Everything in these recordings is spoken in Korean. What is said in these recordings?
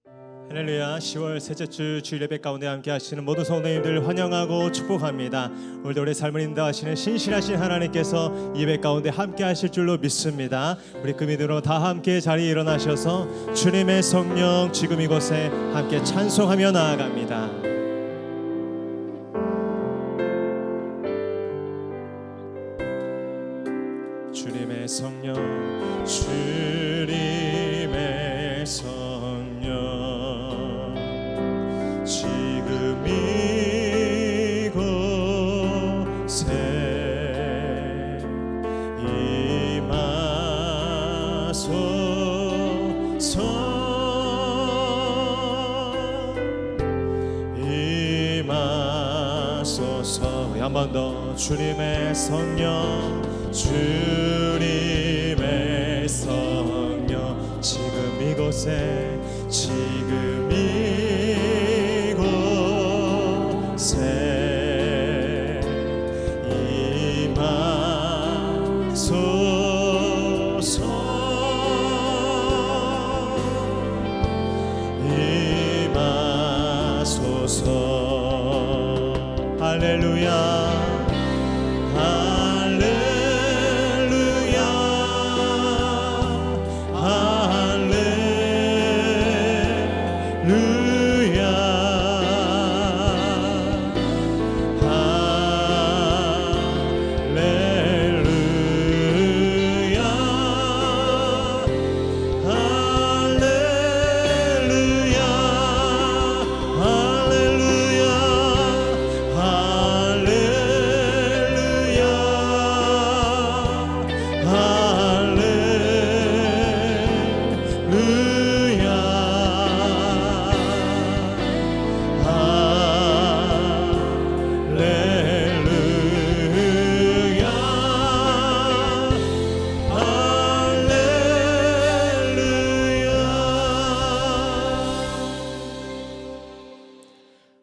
할렐루야. 10월 셋째 주 주일 예배 가운데 함께 하시는 모든 성도님들 환영하고 축복합니다. 오늘도 우리 삶을 인도하시는 신실하신 하나님께서 예배 가운데 함께 하실 줄로 믿습니다. 우리 그 믿음으로 다 함께 자리에 일어나셔서 주님의 성령 지금 이곳에 함께 찬송하며 나아갑니다. 주님의 성령, 주님의 성령, 지금 이곳에 임하소서. 한 번 더. 주님의 성령, 주님의 성령, 지금 이곳에, 지금 이곳에 임하소서. 임하소서. 할렐루야.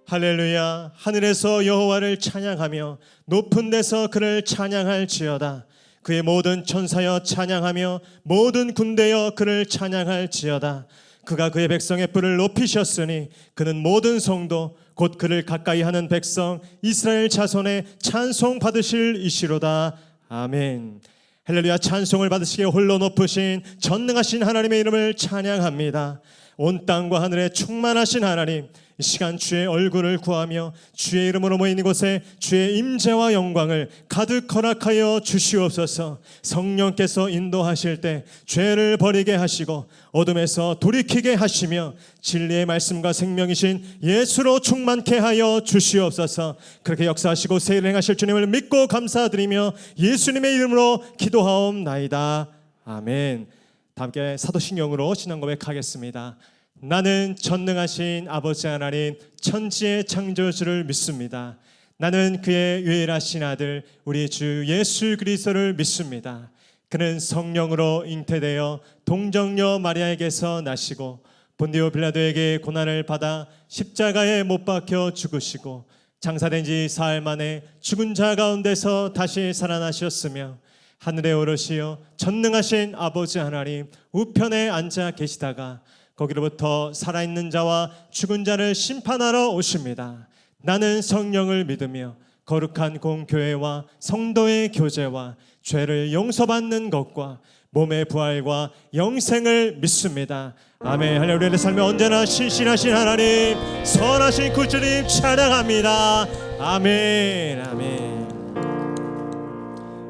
할렐루야. 하늘에서 여호와를 찬양하며 높은 데서 그를 찬양할지어다. 그의 모든 천사여 찬양하며 모든 군대여 그를 찬양할지어다. 그가 그의 백성의 뿔을 높이셨으니 그는 모든 성도 곧 그를 가까이 하는 백성 이스라엘 자손의 찬송 받으실 이시로다. 아멘. 할렐루야. 찬송을 받으시기에 홀로 높으신 전능하신 하나님의 이름을 찬양합니다. 온 땅과 하늘에 충만하신 하나님, 이 시간 주의 얼굴을 구하며 주의 이름으로 모인 이곳에 주의 임재와 영광을 가득 허락하여 주시옵소서. 성령께서 인도하실 때 죄를 버리게 하시고 어둠에서 돌이키게 하시며 진리의 말씀과 생명이신 예수로 충만케 하여 주시옵소서. 그렇게 역사하시고 새 일을 행하실 주님을 믿고 감사드리며 예수님의 이름으로 기도하옵나이다. 아멘. 다 함께 사도신경으로 신앙 고백하겠습니다. 나는 전능하신 아버지 하나님 천지의 창조주를 믿습니다. 나는 그의 유일하신 아들 우리 주 예수 그리스도를 믿습니다. 그는 성령으로 잉태되어 동정녀 마리아에게서 나시고 본디오 빌라도에게 고난을 받아 십자가에 못 박혀 죽으시고 장사된 지 사흘 만에 죽은 자 가운데서 다시 살아나셨으며 하늘에 오르시어 전능하신 아버지 하나님 우편에 앉아 계시다가 거기로부터 살아있는 자와 죽은 자를 심판하러 오십니다. 나는 성령을 믿으며 거룩한 공교회와 성도의 교제와 죄를 용서받는 것과 몸의 부활과 영생을 믿습니다. 아멘. 할렐루야. 내 삶에 언제나 신실하신 하나님, 선하신 구주님 찬양합니다. 아멘. 아멘.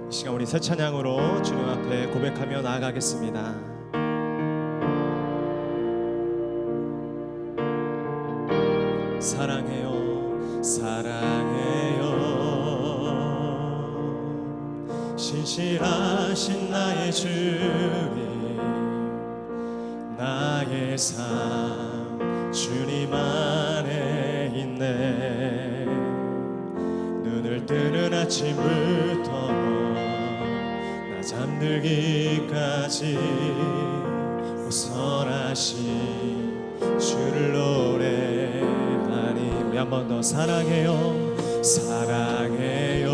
이 시간 우리 새 찬양으로 주님 앞에 고백하며 나아가겠습니다. 사랑해요, 사랑해요. 신실하신 나의 주님, 나의 삶 주님 안에 있네. 눈을 뜨는 아침부터 나 잠들기까지 선하신 주를 노래하니. 한 번 더. 사랑해요, 사랑해요.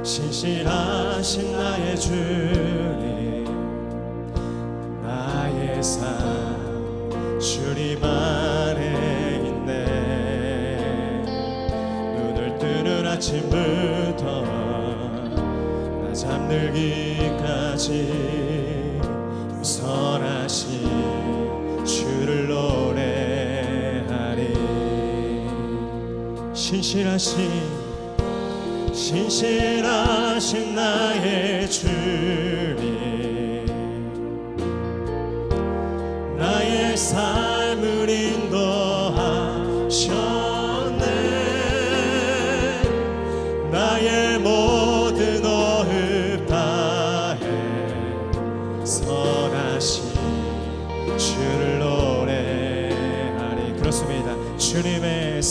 신실하신 나의 주님, 나의 삶 어디까지 선하신 주를 노래하리. 신실하신 나의 주님, 나의 삶을 인도하셨네. 나의 모든 호흡 다해 선하신 주를 노래하리. 그렇습니다. 주님의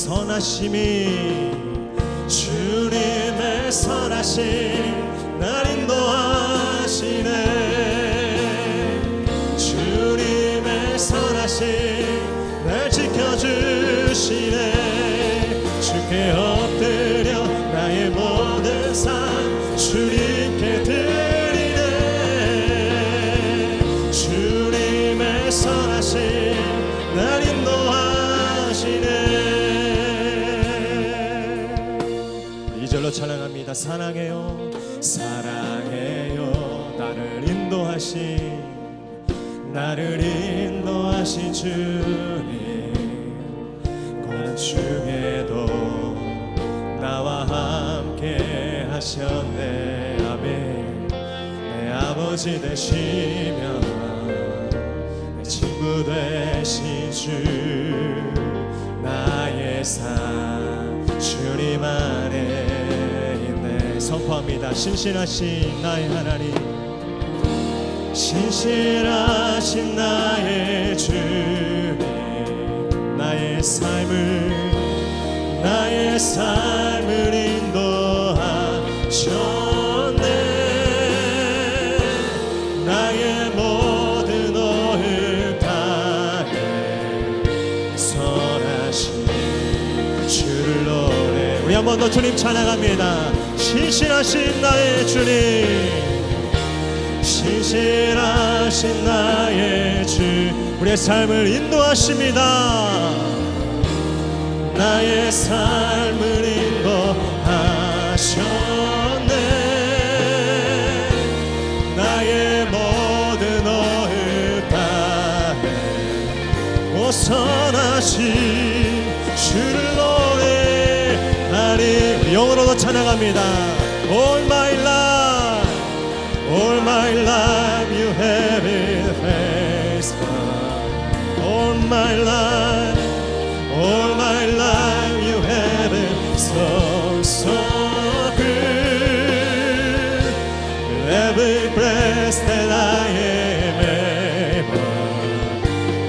선하심 날 인도하시네. 주님의 선하심 날 지켜주시네. 주께 엎드려 나의 모든 삶 주님께 드리네. 주님의 선하심 날 인도하시네. 이 절로 찬양합니다. 사랑해요 나를 인도하신 주님, 고난 중에도 나와 함께 하셨네. 아멘. 내 아버지 되시며 내 친구 되신 주, 나의 삶 주님 안에 있네. 선포합니다. 신실하신 나의 하나님, 신실하신 나의 주님, 나의 삶을 인도하셨네. 나의 모든 호흡 다해 선하신 주를 노래. 우리 한 번 더 주님 찬양합니다. 신실하신 나의 주님, 신실하신 나의 주, 우리의 삶을 인도하십니다. 나의 삶을 인도하셨네. 나의 모든 호흡 다해 오 선하신 주를 노래하리. 영어로도 찬양합니다. All my life, all my life you have been faithful. All my life you have been so good. Every breath that I am able,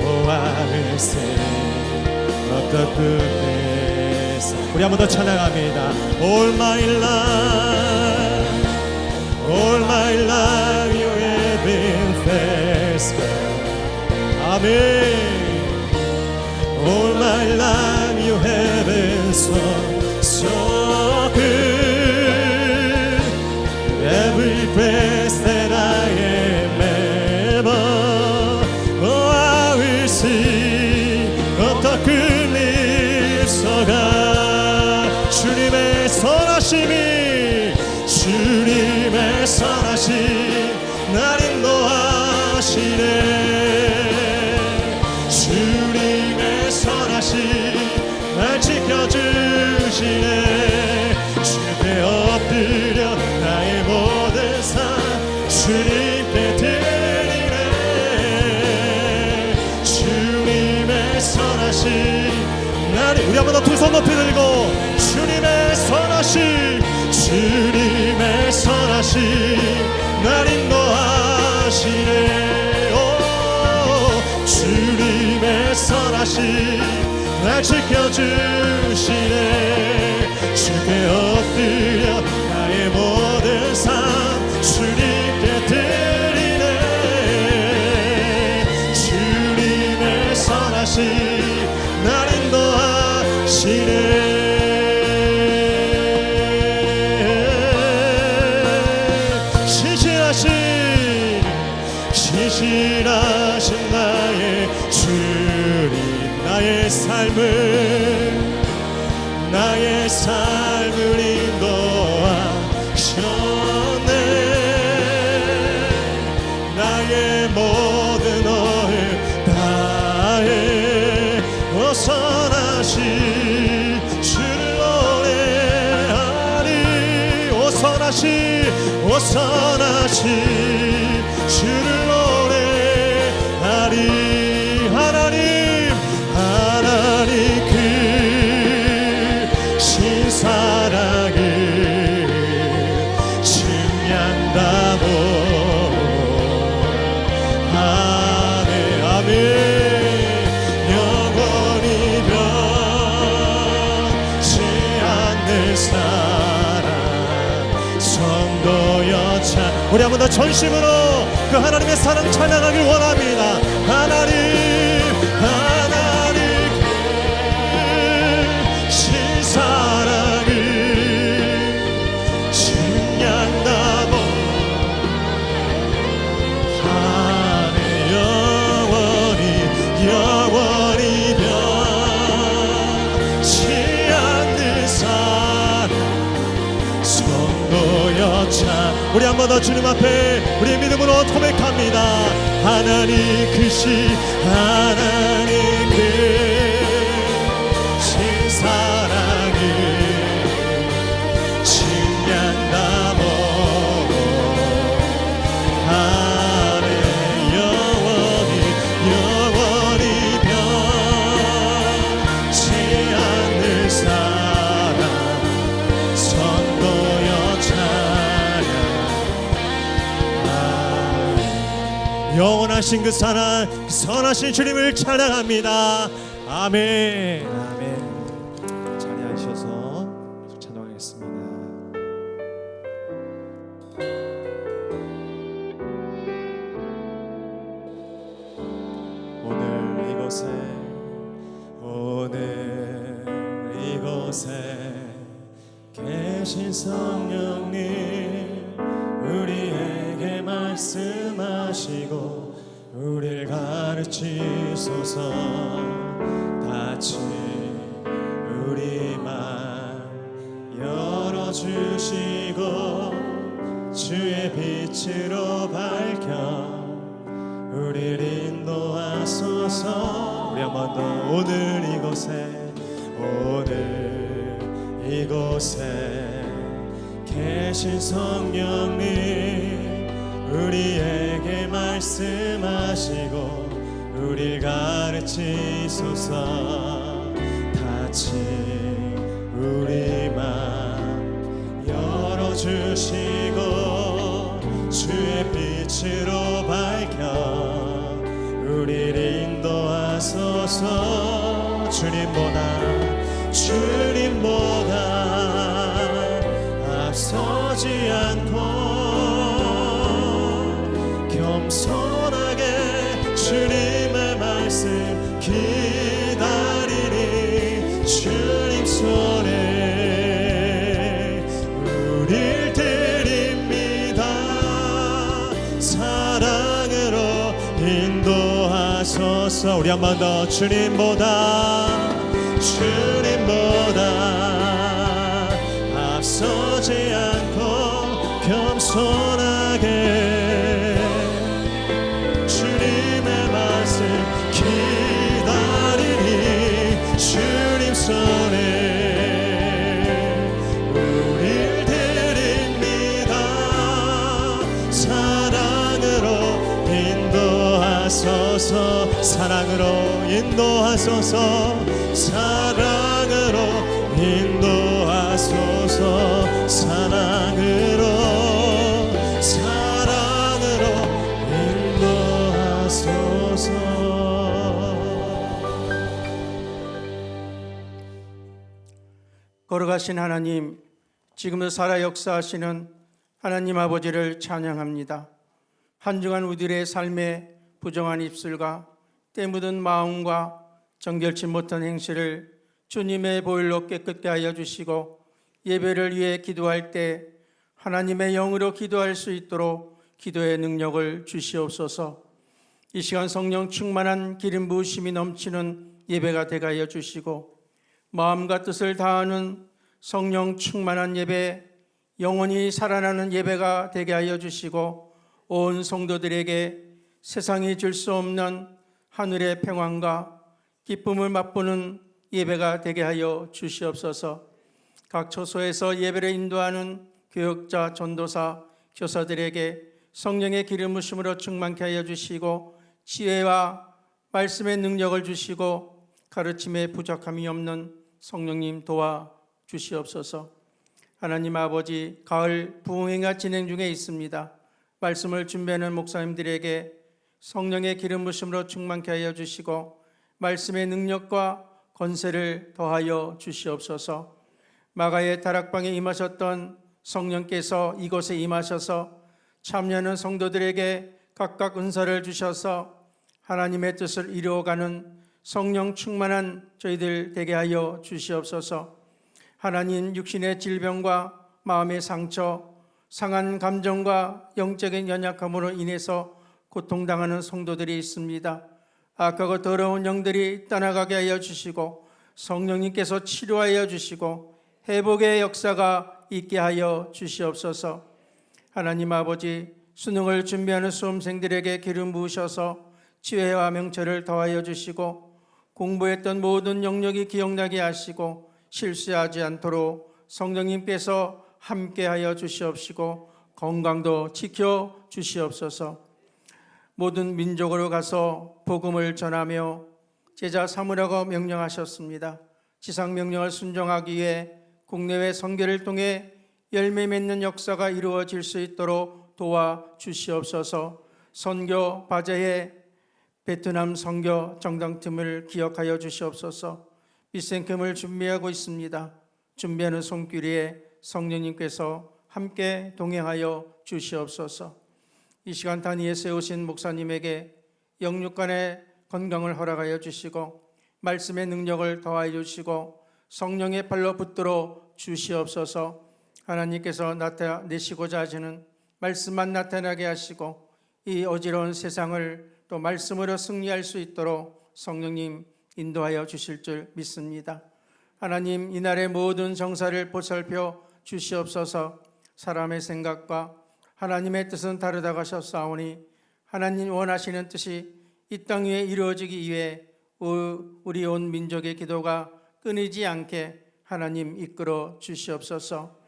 oh I will sing of the goodness. 우리 한 번 더 찬양합니다. All my life you have been faithful. Amen. All my life you have been so good. Every breath that I am able, oh I will sing of the goodness of God. 주님의 선하심 날 인도하시네. 주님의 선하심 날 지켜주시네. 주께 엎드려 나의 모든 삶 주님께 드리네. 주님의 선하심 날, 우리 한번 더 두 손 높이 들고 주님의 선하심 날 인도하시네. 오, 주님의 선하심 날 지켜주시네. 주께 엎드려 나의 모든 삶 주님께 드리네. 주님의 선하심 날 인도하시네. 신실하신 나의 주님, 나의 삶을 인도하셨네. 다시 주를 노래하리. 하나님 그 신사랑을 증량다고. 아멘 아멘. 영원히 변치 않는 사랑 성도여 찬. 우리 한 번 더 전심으로 그 하나님의 사랑 찬양하길 원합니다. 하나님 그 신사랑을 증량다고. 하늘 영원히 변치 않는 사랑 성도여 참. 우리 한 번 더 주님 앞에 우리의 믿음으로 고백합니다. 하나님 그 신사랑을 증량다고. 하늘 영원히 변치 않는 사랑 성도여 찬양. 영원하신 그 사랑, 그 선하신 주님을 찬양합니다. 아멘 아멘. 자리에 앉으셔서 찬양하겠습니다. 오늘 이곳에 계신 성령님 우리에게 말씀하시고 우리를 가르치소서. 다시 우리 맘 열어주시고 주의 빛으로 밝혀 우리를 인도하소서. 우리 한 번 더. 오늘 이곳에 계신 성령님 우리에게 말씀하시고 우리를 가르치소서. 다시 우리 맘 열어주시고 주의 빛으로 밝혀 우리를 인도하소서. 주님보다 앞서지 않고 겸손하게 주님의 말씀 기다리니 주님 손에 우릴 드립니다. 사랑으로 인도하소서. 우리 한 번 더. 주님보다 앞서지 않고 겸손하게 주님의 말씀 기다리니 주님 손에 우릴 드립니다. 사랑으로 인도하소서. 사랑으로 인도하소서. 사랑으로 인도하소서. 걸어가신 하나님, 지금도 살아 역사하시는 하나님 아버지를 찬양합니다. 한 주간 우리들의 삶에 부정한 입술과 때 묻은 마음과 정결치 못한 행실을 주님의 보혈로 깨끗게 하여 주시고 예배를 위해 기도할 때 하나님의 영으로 기도할 수 있도록 기도의 능력을 주시옵소서. 이 시간 성령 충만한 기름 부으심이 넘치는 예배가 되게 하여 주시고 마음과 뜻을 다하는 성령 충만한 예배, 영원히 살아나는 예배가 되게 하여 주시고 온 성도들에게 세상이 줄 수 없는 하늘의 평안과 기쁨을 맛보는 예배가 되게 하여 주시옵소서. 각 처소에서 예배를 인도하는 교역자, 전도사, 교사들에게 성령의 기름 부심으로 충만케 하여 주시고 지혜와 말씀의 능력을 주시고 가르침에 부족함이 없는 성령님 도와 주시옵소서. 하나님 아버지, 가을 부흥회가 진행 중에 있습니다. 말씀을 준비하는 목사님들에게 성령의 기름 부심으로 충만케 하여 주시고 말씀의 능력과 권세를 더하여 주시옵소서. 마가의 다락방에 임하셨던 성령께서 이곳에 임하셔서 참여하는 성도들에게 각각 은사를 주셔서 하나님의 뜻을 이루어가는 성령 충만한 저희들 되게 하여 주시옵소서. 하나님, 육신의 질병과 마음의 상처, 상한 감정과 영적인 연약함으로 인해서 고통당하는 성도들이 있습니다. 악하고 더러운 영들이 떠나가게 하여 주시고 성령님께서 치료하여 주시고 회복의 역사가 있게 하여 주시옵소서. 하나님 아버지, 수능을 준비하는 수험생들에게 기름 부으셔서 지혜와 명철을 더하여 주시고 공부했던 모든 영역이 기억나게 하시고 실수하지 않도록 성령님께서 함께하여 주시옵시고 건강도 지켜 주시옵소서. 모든 민족으로 가서 복음을 전하며 제자 삼으라고 명령하셨습니다. 지상 명령을 순종하기 위해 국내외 선교를 통해 열매 맺는 역사가 이루어질 수 있도록 도와 주시옵소서. 선교 바제의 베트남 선교 정당팀을 기억하여 주시옵소서. 미생캠을 준비하고 있습니다. 준비하는 손길에 성령님께서 함께 동행하여 주시옵소서. 이 시간 단위에 세우신 목사님에게 영육간의 건강을 허락하여 주시고 말씀의 능력을 더하여 주시고 성령의 팔로 붙들어 주시옵소서. 하나님께서 나타내시고자 하시는 말씀만 나타나게 하시고 이 어지러운 세상을 또 말씀으로 승리할 수 있도록 성령님 인도하여 주실 줄 믿습니다. 하나님, 이날의 모든 정사를 보살펴 주시옵소서. 사람의 생각과 하나님의 뜻은 다르다고 하셨사오니 하나님 원하시는 뜻이 이 땅 위에 이루어지기 위해 우리 온 민족의 기도가 끊이지 않게 하나님 이끌어 주시옵소서.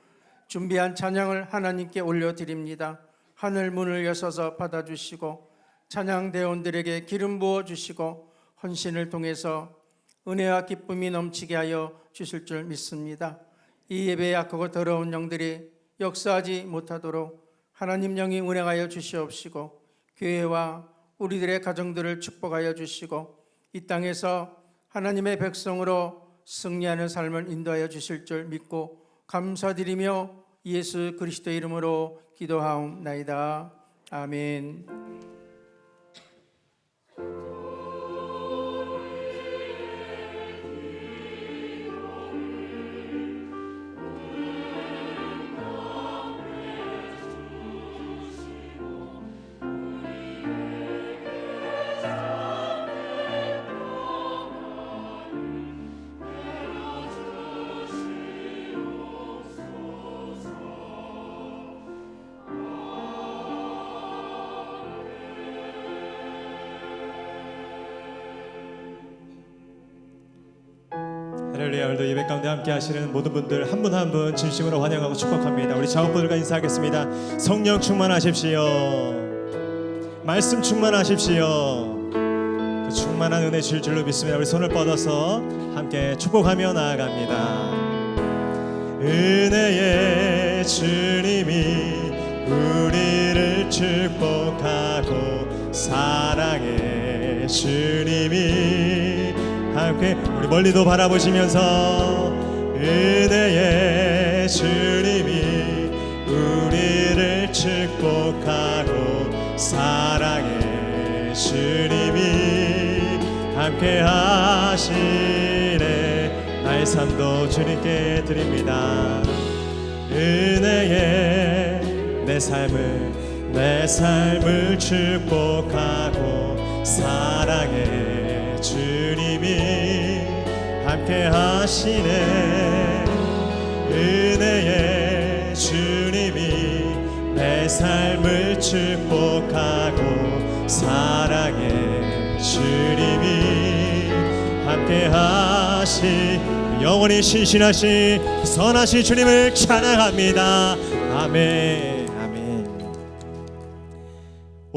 준비한 찬양을 하나님께 올려드립니다. 하늘 문을 여셔서 받아주시고 찬양대원들에게 기름 부어주시고 헌신을 통해서 은혜와 기쁨이 넘치게 하여 주실 줄 믿습니다. 이 예배에 악하고 더러운 영들이 역사하지 못하도록 하나님 영이 운행하여 주시옵시고 교회와 우리들의 가정들을 축복하여 주시고 이 땅에서 하나님의 백성으로 승리하는 삶을 인도하여 주실 줄 믿고 감사드리며 예수 그리스도 이름으로 기도하옵나이다. 아멘. 할렐루야. 오늘도 예배 가운데 함께 하시는 모든 분들 한 분 한 분 진심으로 환영하고 축복합니다. 우리 자원분들과 인사하겠습니다. 성령 충만하십시오. 말씀 충만하십시오. 그 충만한 은혜 줄 줄로 믿습니다. 우리 손을 뻗어서 함께 축복하며 나아갑니다. 은혜의 주님이 우리를 축복하고 사랑의 주님이 함께 우리 멀리도 바라보시면서 은혜의 주님이 우리를 축복하고 사랑의 주님이 함께 하시네. 나의 삶도 주님께 드립니다. 은혜의 내 삶을 축복하고 사랑의 주님이 함께 하시네. 은혜의 주님이 내 삶을 축복하고 사랑의 주님이 함께 하시 영원히 신실하신 선하신 주님을 찬양합니다. 아멘. 아멘.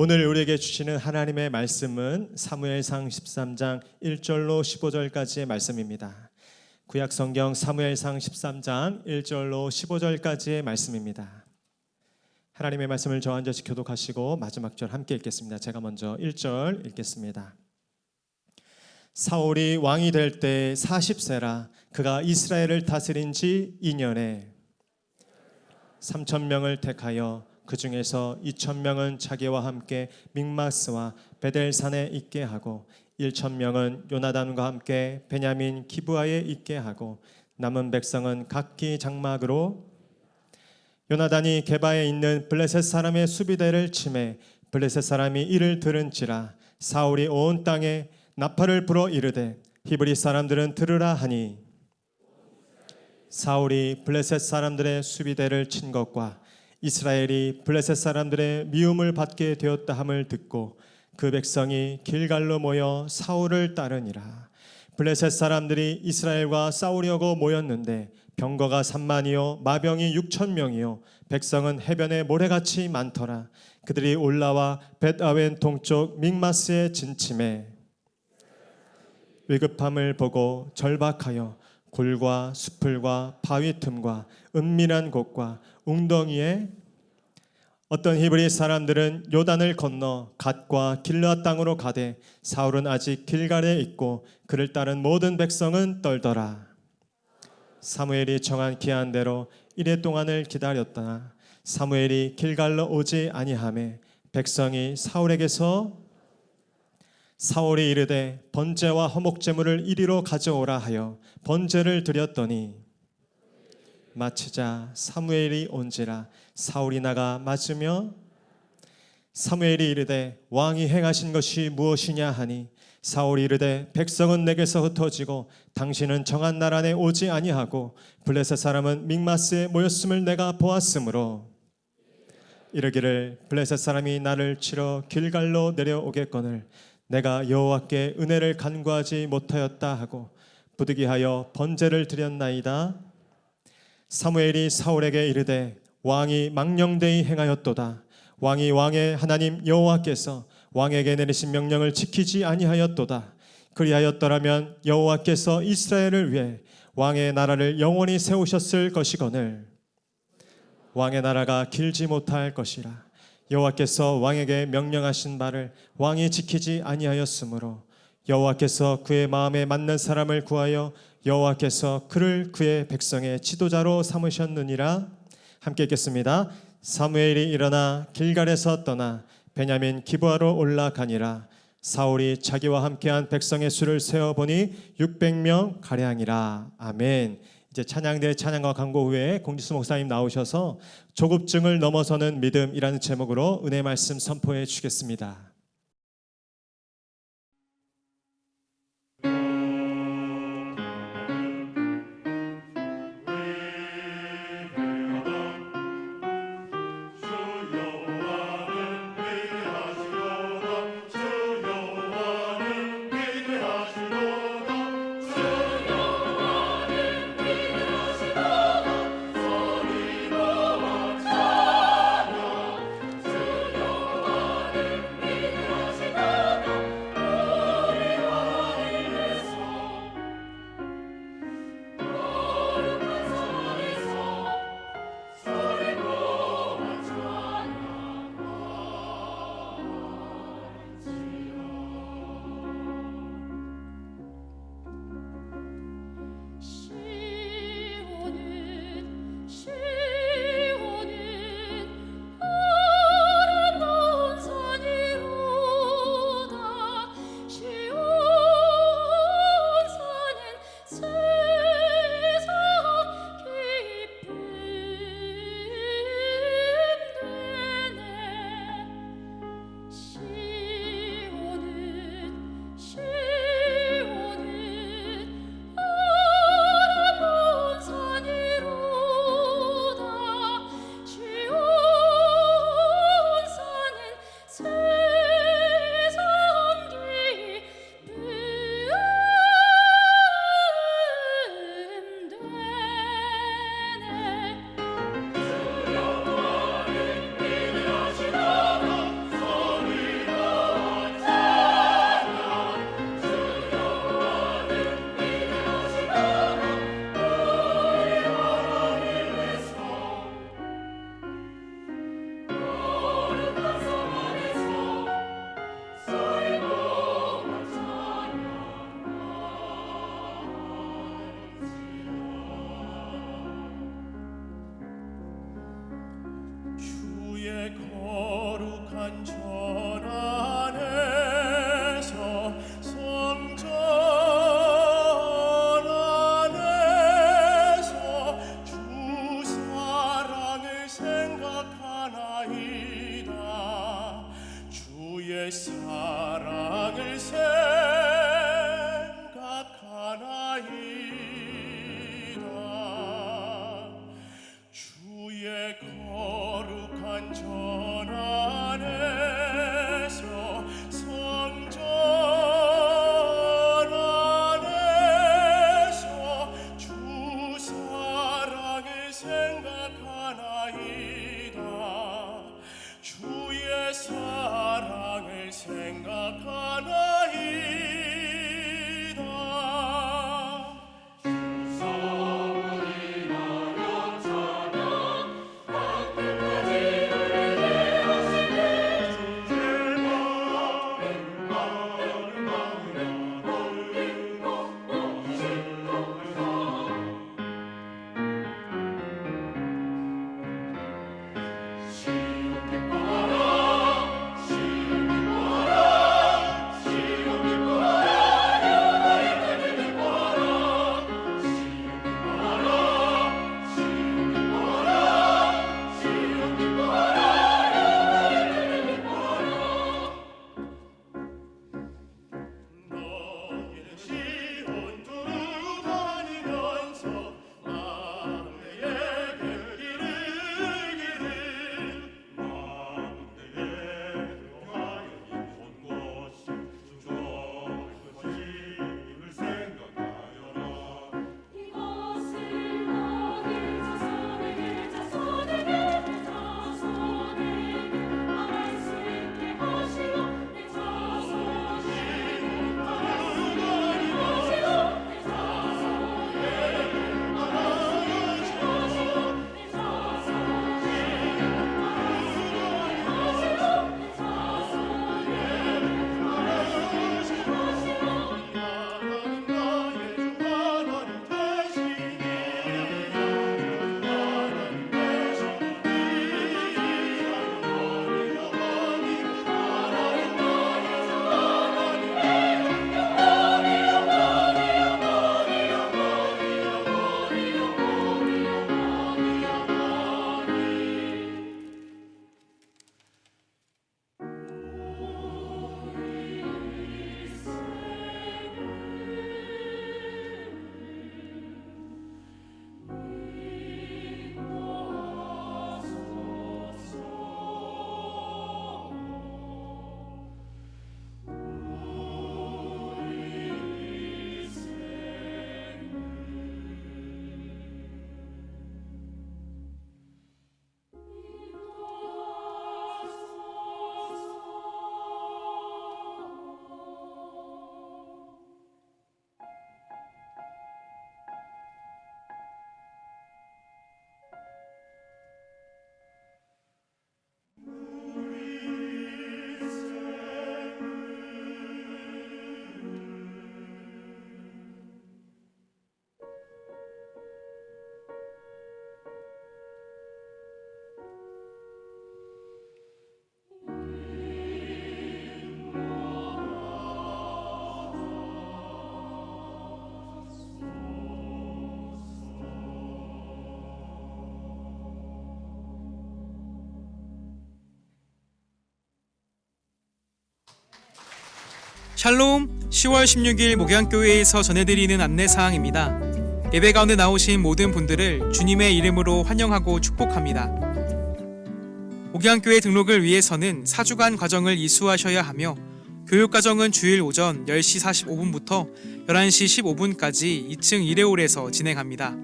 오늘 우리에게 주시는 하나님의 말씀은 사무엘상 13장 1절로 15절까지의 말씀입니다. 구약 성경 사무엘상 13장 1절로 15절까지의 말씀입니다. 하나님의 말씀을 저 한 절씩 교독하시고 마지막 절 함께 읽겠습니다. 제가 먼저 1절 읽겠습니다. 사울이 왕이 될 때 40세라 그가 이스라엘을 다스린 지 2년에 3,000명을 택하여 그 중에서 2,000명은 자기와 함께 믹마스와 베델산에 있게 하고 1,000명은 요나단과 함께 베냐민 기브아에 있게 하고 남은 백성은 각기 장막으로 요나단이 게바에 있는 블레셋 사람의 수비대를 치매 블레셋 사람이 이를 들은지라 사울이 온 땅에 나팔을 불어 이르되 히브리 사람들은 들으라 하니 사울이 블레셋 사람들의 수비대를 친 것과 이스라엘이 블레셋 사람들의 미움을 받게 되었다 함을 듣고 그 백성이 길갈로 모여 사울을 따르니라. 블레셋 사람들이 이스라엘과 싸우려고 모였는데 병거가 3만이요 마병이 6,000명이요 백성은 해변에 모래같이 많더라. 그들이 올라와 벳아웬 동쪽 믹마스에 진침해 위급함을 보고 절박하여 굴과 수풀과 바위 틈과 은밀한 곳과 웅덩이에 어떤 히브리 사람들은 요단을 건너 갓과 길르앗 땅으로 가되 사울은 아직 길갈에 있고 그를 따른 모든 백성은 떨더라. 사무엘이 정한 기한대로 이레 동안을 기다렸다나 사무엘이 길갈로 오지 아니하매 백성이 사울에게서 사울이 이르되 번제와 화목제물을 이리로 가져오라 하여 번제를 드렸더니 마치자 사무엘이 온지라 사울이 나가 맞으며 사무엘이 이르되 왕이 행하신 것이 무엇이냐 하니 사울이 이르되 백성은 내게서 흩어지고 당신은 정한 날 안에 오지 아니하고 블레셋 사람은 믹마스에 모였음을 내가 보았으므로 이르기를 블레셋 사람이 나를 치러 길갈로 내려오겠거늘 내가 여호와께 은혜를 간구하지 못하였다 하고 부득이하여 번제를 드렸나이다. 사무엘이 사울에게 이르되 왕이 망령되이 행하였도다. 왕이 왕의 하나님 여호와께서 왕에게 내리신 명령을 지키지 아니하였도다. 그리하였더라면 여호와께서 이스라엘을 위해 왕의 나라를 영원히 세우셨을 것이거늘 왕의 나라가 길지 못할 것이라. 여호와께서 왕에게 명령하신 바를 왕이 지키지 아니하였으므로 여호와께서 그의 마음에 맞는 사람을 구하여 여호와께서 그를 그의 백성의 지도자로 삼으셨느니라. 함께 읽겠습니다. 사무엘이 일어나 길갈에서 떠나 베냐민 기브아로 올라가니라. 사울이 자기와 함께한 백성의 수를 세어보니 600명 가량이라. 아멘. 이제 찬양대 찬양과 광고 후에 공지수 목사님 나오셔서 조급증을 넘어서는 믿음이라는 제목으로 은혜 말씀 선포해 주시겠습니다. 사랑을 생각하나이다. 주의 거룩한 전 안에서 성전 안에서 주 사랑을 생각하나이다. 주의 사랑을 생각하나이다. 샬롬, 10월 16일 목양교회에서 전해드리는 안내사항입니다. 예배 가운데 나오신 모든 분들을 주님의 이름으로 환영하고 축복합니다. 목양교회 등록을 위해서는 4주간 과정을 이수하셔야 하며 교육과정은 주일 오전 10시 45분부터 11시 15분까지 2층 1회홀에서 진행합니다.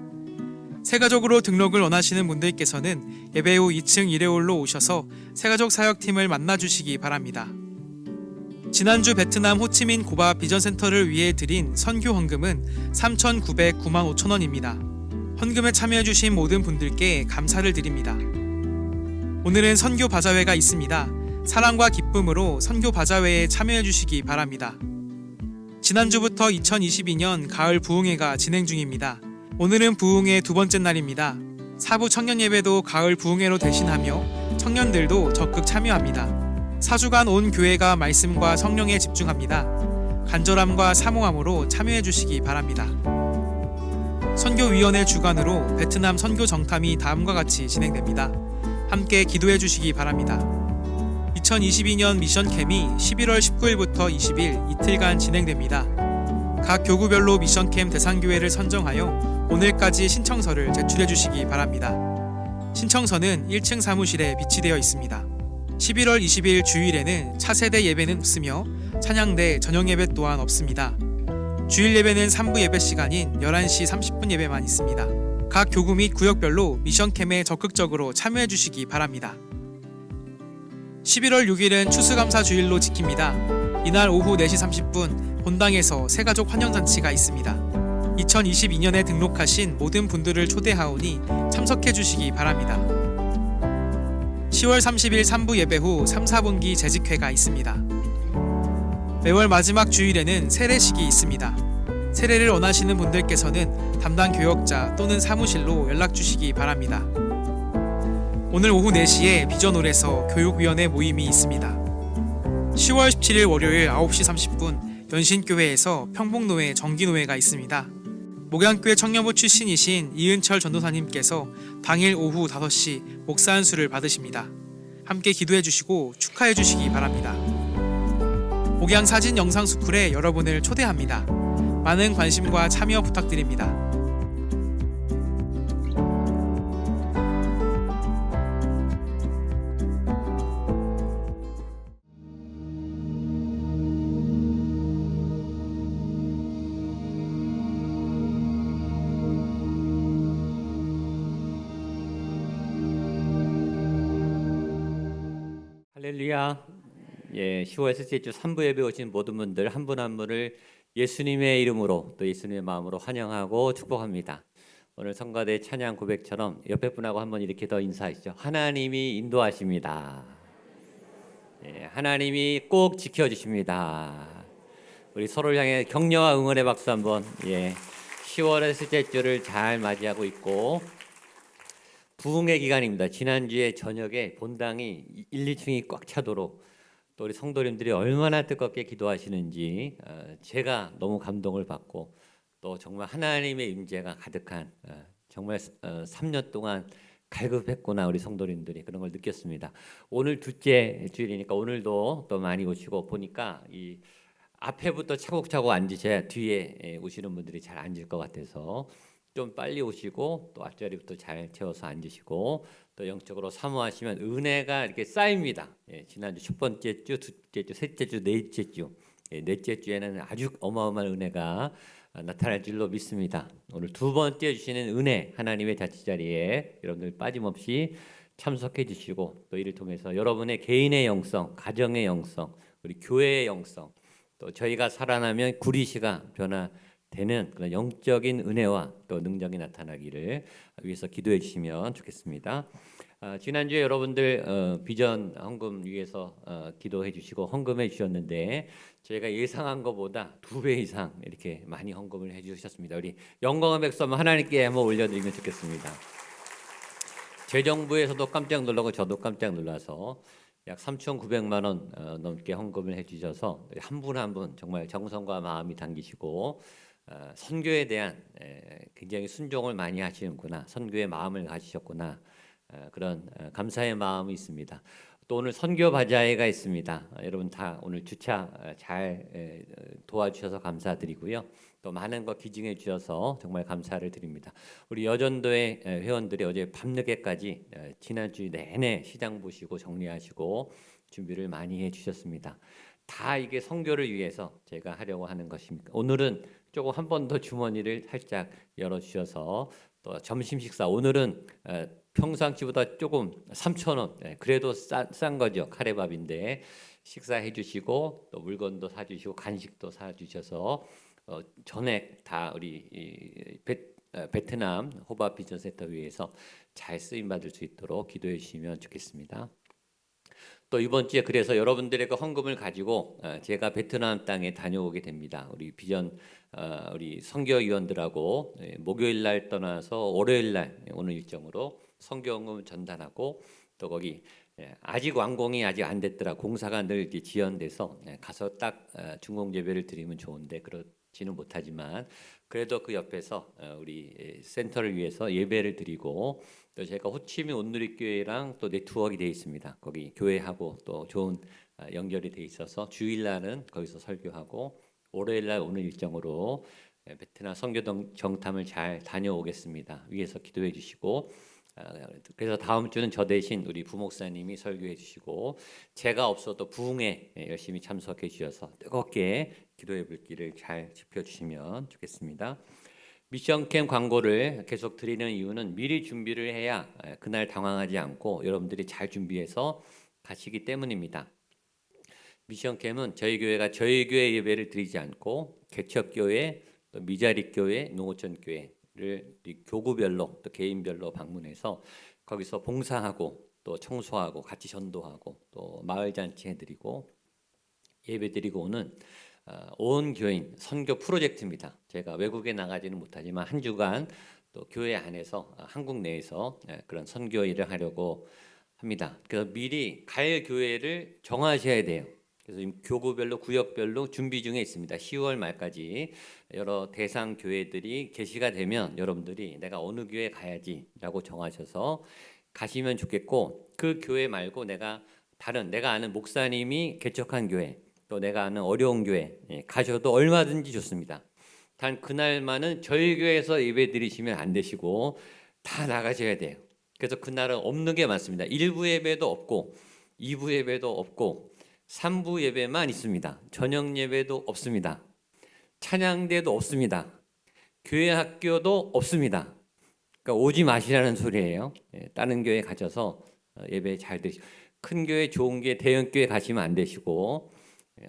새가족으로 등록을 원하시는 분들께서는 예배 후 2층 1회홀로 오셔서 새가족 사역팀을 만나주시기 바랍니다. 지난주 베트남 호치민 고바 비전센터를 위해 드린 선교 헌금은 3,909만 5천 원입니다. 헌금에 참여해주신 모든 분들께 감사를 드립니다. 오늘은 선교 바자회가 있습니다. 사랑과 기쁨으로 선교 바자회에 참여해주시기 바랍니다. 지난주부터 2022년 가을 부흥회가 진행 중입니다. 오늘은 부흥회 두 번째 날입니다. 사부 청년 예배도 가을 부흥회로 대신하며 청년들도 적극 참여합니다. 4주간 온 교회가 말씀과 성령에 집중합니다. 간절함과 사모함으로 참여해 주시기 바랍니다. 선교위원회 주관으로 베트남 선교 정탐이 다음과 같이 진행됩니다. 함께 기도해 주시기 바랍니다. 2022년 미션 캠이 11월 19일부터 20일 이틀간 진행됩니다. 각 교구별로 미션 캠 대상 교회를 선정하여 오늘까지 신청서를 제출해 주시기 바랍니다. 신청서는 1층 사무실에 비치되어 있습니다. 11월 20일 주일에는 차세대 예배는 없으며 찬양대 전용 예배 또한 없습니다. 주일 예배는 3부 예배 시간인 11시 30분 예배만 있습니다. 각 교구 및 구역별로 미션 캠에 적극적으로 참여해 주시기 바랍니다. 11월 6일은 추수감사 주일로 지킵니다. 이날 오후 4시 30분 본당에서 새가족 환영잔치가 있습니다. 2022년에 등록하신 모든 분들을 초대하오니 참석해 주시기 바랍니다. 10월 30일 3부 예배 후 3, 4분기 재직회가 있습니다. 매월 마지막 주일에는 세례식이 있습니다. 세례를 원하시는 분들께서는 담당 교역자 또는 사무실로 연락 주시기 바랍니다. 오늘 오후 4시에 비전홀에서 교육위원회 모임이 있습니다. 10월 17일 월요일 9시 30분 연신교회에서 평복노회 정기노회가 있습니다. 목양교회 청년부 출신이신 이은철 전도사님께서 당일 오후 5시 목사 안수를 받으십니다. 함께 기도해 주시고 축하해 주시기 바랍니다. 목양 사진 영상 스쿨에 여러분을 초대합니다. 많은 관심과 참여 부탁드립니다. 할렐루야. 10월 셋째 주 3부 예배 오신 모든 분들 한 분 한 분을 예수님의 이름으로 또 예수님의 마음으로 환영하고 축복합니다. 오늘 성가대 찬양 고백처럼 옆에 분하고 한번 이렇게 더 인사하시죠. 하나님이 인도하십니다. 하나님이 꼭 지켜주십니다. 우리 서로를 향해 격려와 응원의 박수 한번. 10월의 셋째 주를 잘 맞이하고 있고 부흥의 기간입니다. 지난주에 저녁에 본당이 1, 2층이 꽉 차도록 또 우리 성도님들이 얼마나 뜨겁게 기도하시는지 제가 너무 감동을 받고 또 정말 하나님의 임재가 가득한 정말 3년 동안 갈급했구나 우리 성도님들이 그런 걸 느꼈습니다. 오늘 둘째 주일이니까 오늘도 또 많이 오시고 보니까 이 앞에부터 차곡차곡 앉으셔야 뒤에 오시는 분들이 잘 앉을 것 같아서 좀 빨리 오시고 또 앞자리부터 잘 채워서 앉으시고 또 영적으로 사모하시면 은혜가 이렇게 쌓입니다. 지난주 첫 번째 주, 둘째 주, 셋째 주, 넷째 주, 넷째 주에는 아주 어마어마한 은혜가 나타날 줄로 믿습니다. 오늘 두 번째 주시는 은혜 하나님의 자취자리에 여러분들 빠짐없이 참석해 주시고 또 이를 통해서 여러분의 개인의 영성, 가정의 영성, 우리 교회의 영성 또 저희가 살아나면 구리시가 변화되는 그런 영적인 은혜와 또 능력이 나타나기를 위해서 기도해 주시면 좋겠습니다. 지난주에 여러분들 비전 헌금 위해서 기도해 주시고 헌금해 주셨는데 저희가 예상한 것보다 2배 이상 이렇게 많이 헌금을 해 주셨습니다. 우리 영광의 백수 한번 하나님께 한번 올려드리면 좋겠습니다. 재정부에서도 깜짝 놀라고 저도 깜짝 놀라서 약 3,900만 원 넘게 헌금을 해주셔서 한 분 한 분 정말 정성과 마음이 담기시고 선교에 대한 굉장히 순종을 많이 하시는구나, 선교의 마음을 가지셨구나 그런 감사의 마음이 있습니다. 또 오늘 선교 바자회가 있습니다. 여러분 다 오늘 주차 잘 도와주셔서 감사드리고요. 또 많은 거 기증해 주셔서 정말 감사를 드립니다. 우리 여전도의 회원들이 어제 밤늦게까지 지난주 내내 시장 보시고 정리하시고 준비를 많이 해 주셨습니다. 다 이게 선교를 위해서 제가 하려고 하는 것입니다. 오늘은 조금 한 번 더 주머니를 살짝 열어주셔서 또 점심 식사 오늘은 평상시보다 조금 3,000원 그래도 싼 거죠. 카레밥인데 식사해 주시고 또 물건도 사주시고 간식도 사주셔서 전액 다 우리 베트남 호밥 비전 센터 위해서 잘 쓰임 받을 수 있도록 기도해 주시면 좋겠습니다. 또 이번 주에 그래서 여러분들의 그 헌금을 가지고 제가 베트남 땅에 다녀오게 됩니다. 우리 비전 우리 선교위원들하고 목요일 날 떠나서 월요일 날 오늘 일정으로 선교헌금 전달하고 또 거기 아직 완공이 아직 안 됐더라. 공사가 늘 이렇게 지연돼서 가서 딱 중공재배를 드리면 좋은데 지는 못하지만 그래도 그 옆에서 우리 센터를 위해서 예배를 드리고 또 제가 호치민 온누리교회랑 또 네트워크가 되어 있습니다. 거기 교회하고 또 좋은 연결이 되어 있어서 주일날은 거기서 설교하고 월요일날 오늘 일정으로 베트남 선교 정탐을 잘 다녀오겠습니다. 위에서 기도해 주시고 그래서 다음 주는 저 대신 우리 부목사님이 설교해 주시고 제가 없어도 부흥에 열심히 참석해 주셔서 뜨겁게 기도의 불길을 잘 지펴 주시면 좋겠습니다. 미션캠 광고를 계속 드리는 이유는 미리 준비를 해야 그날 당황하지 않고 여러분들이 잘 준비해서 가시기 때문입니다. 미션캠은 저희 교회가 저희 교회 예배를 드리지 않고 개척교회, 또 미자립교회, 농어촌교회를 교구별로 또 개인별로 방문해서 거기서 봉사하고 또 청소하고 같이 전도하고 또 마을 잔치 해드리고 예배드리고 오는 온 교인 선교 프로젝트입니다. 제가 외국에 나가지는 못하지만 한 주간 또 교회 안에서 한국 내에서 그런 선교 일을 하려고 합니다. 그래서 미리 갈 교회를 정하셔야 돼요. 그래서 지금 교구별로 구역별로 준비 중에 있습니다. 10월 말까지 여러 대상 교회들이 게시가 되면 여러분들이 내가 어느 교회 가야지라고 정하셔서 가시면 좋겠고 그 교회 말고 내가 아는 목사님이 개척한 교회 또 내가 아는 어려운 교회 가셔도 얼마든지 좋습니다. 단 그날만은 저희 교회에서 예배 드리시면 안 되시고 다 나가셔야 돼요. 그래서 그날은 없는 게 많습니다. 1부 예배도 없고 2부 예배도 없고 3부 예배만 있습니다. 저녁 예배도 없습니다. 찬양대도 없습니다. 교회 학교도 없습니다. 그러니까 오지 마시라는 소리예요. 다른 교회 가셔서 예배 잘 드시고 큰 교회 좋은 교회 대형 교회 가시면 안 되시고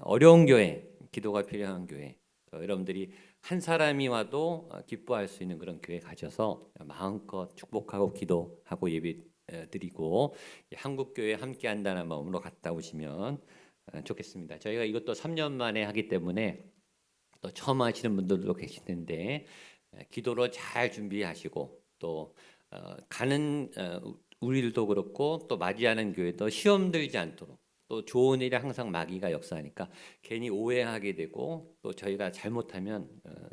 어려운 교회 기도가 필요한 교회 여러분들이 한 사람이 와도 기뻐할 수 있는 그런 교회 가셔서 마음껏 축복하고 기도하고 예배 드리고 한국 교회 함께 한다는 마음으로 갔다 오시면 좋겠습니다. 저희가 이것도 3년 만에 하기 때문에 또 처음 하시는 분들도 계시는데 기도로 잘 준비하시고 또 가는 우리들도 그렇고 또 맞이하는 교회도 시험 들지 않도록 또 좋은 일에 항상 마귀가 역사하니까 괜히 오해하게 되고 또 저희가 잘못하면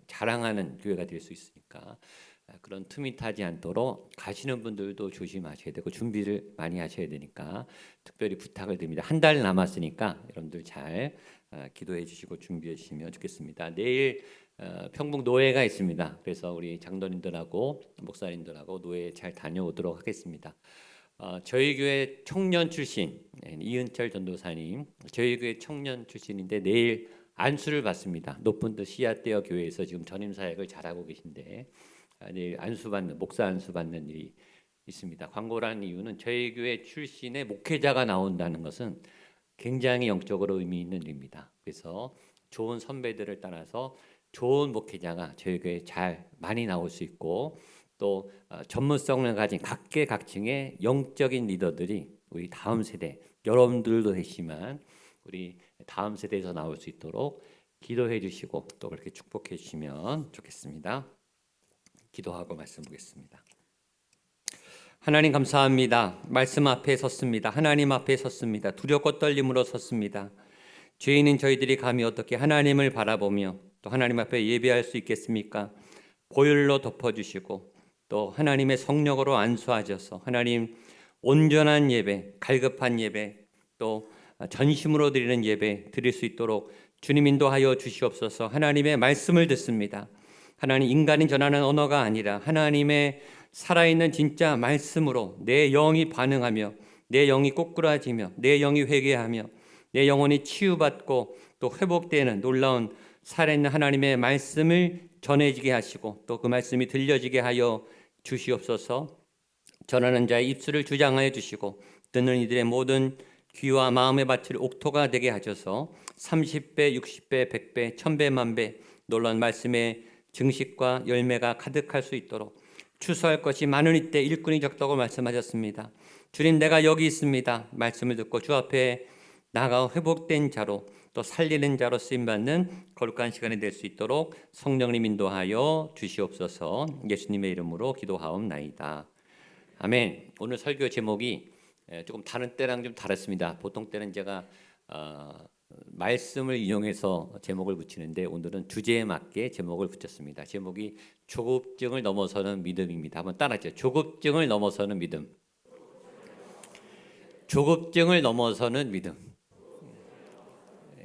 자랑하는 교회가 될 수 있으니까 그런 틈이 타지 않도록 가시는 분들도 조심하셔야 되고 준비를 많이 하셔야 되니까 특별히 부탁을 드립니다. 한 달 남았으니까 여러분들 잘 기도해 주시고 준비해 주시면 좋겠습니다. 내일 평북 노회가 있습니다. 그래서 우리 장로님들하고 목사님들하고 노회 잘 다녀오도록 하겠습니다. 저희 교회 청년 출신 이은철 전도사님 저희 교회 청년 출신인데 내일 안수를 받습니다. 높은 뜻 씨앗되어 교회에서 지금 전임 사역을 잘하고 계신데 내일 목사 안수 받는 일이 있습니다. 광고라는 이유는 저희 교회 출신의 목회자가 나온다는 것은 굉장히 영적으로 의미 있는 일입니다. 그래서 좋은 선배들을 따라서 좋은 목회자가 저희 교회에 잘 많이 나올 수 있고 또 전문성을 가진 각계각층의 영적인 리더들이 우리 다음 세대 여러분들도 되시지만 우리 다음 세대에서 나올 수 있도록 기도해 주시고 또 그렇게 축복해 주시면 좋겠습니다. 기도하고 말씀 보겠습니다. 하나님 감사합니다. 말씀 앞에 섰습니다. 하나님 앞에 섰습니다. 두렵고 떨림으로 섰습니다. 죄인인 저희들이 감히 어떻게 하나님을 바라보며 또 하나님 앞에 예배할 수 있겠습니까? 보혈로 덮어주시고 또 하나님의 성령으로 안수하셔서 하나님 온전한 예배, 갈급한 예배 또 전심으로 드리는 예배 드릴 수 있도록 주님 인도하여 주시옵소서. 하나님의 말씀을 듣습니다. 하나님 인간이 전하는 언어가 아니라 하나님의 살아있는 진짜 말씀으로 내 영이 반응하며 내 영이 꼬꾸라지며 내 영이 회개하며 내 영혼이 치유받고 또 회복되는 놀라운 살아있는 하나님의 말씀을 전해지게 하시고 또 그 말씀이 들려지게 하여 주시옵소서. 전하는 자의 입술을 주장하여 주시고 듣는 이들의 모든 귀와 마음의 밭을 옥토가 되게 하셔서 30배, 60배, 100배, 1000배, 만배 놀라운 말씀의 증식과 열매가 가득할 수 있도록 추수할 것이 많은 이때 일꾼이 적다고 말씀하셨습니다. 주님 내가 여기 있습니다. 말씀을 듣고 주 앞에 나가 회복된 자로 또 살리는 자로 쓰임받는 거룩한 시간이 될 수 있도록 성령님 인도하여 주시옵소서. 예수님의 이름으로 기도하옵나이다. 아멘. 오늘 설교 제목이 조금 다른 때랑 좀 다릅니다. 보통 때는 제가 말씀을 인용해서 제목을 붙이는데 오늘은 주제에 맞게 제목을 붙였습니다. 제목이 조급증을 넘어서는 믿음입니다. 한번 따라하죠. 조급증을 넘어서는 믿음. 조급증을 넘어서는 믿음.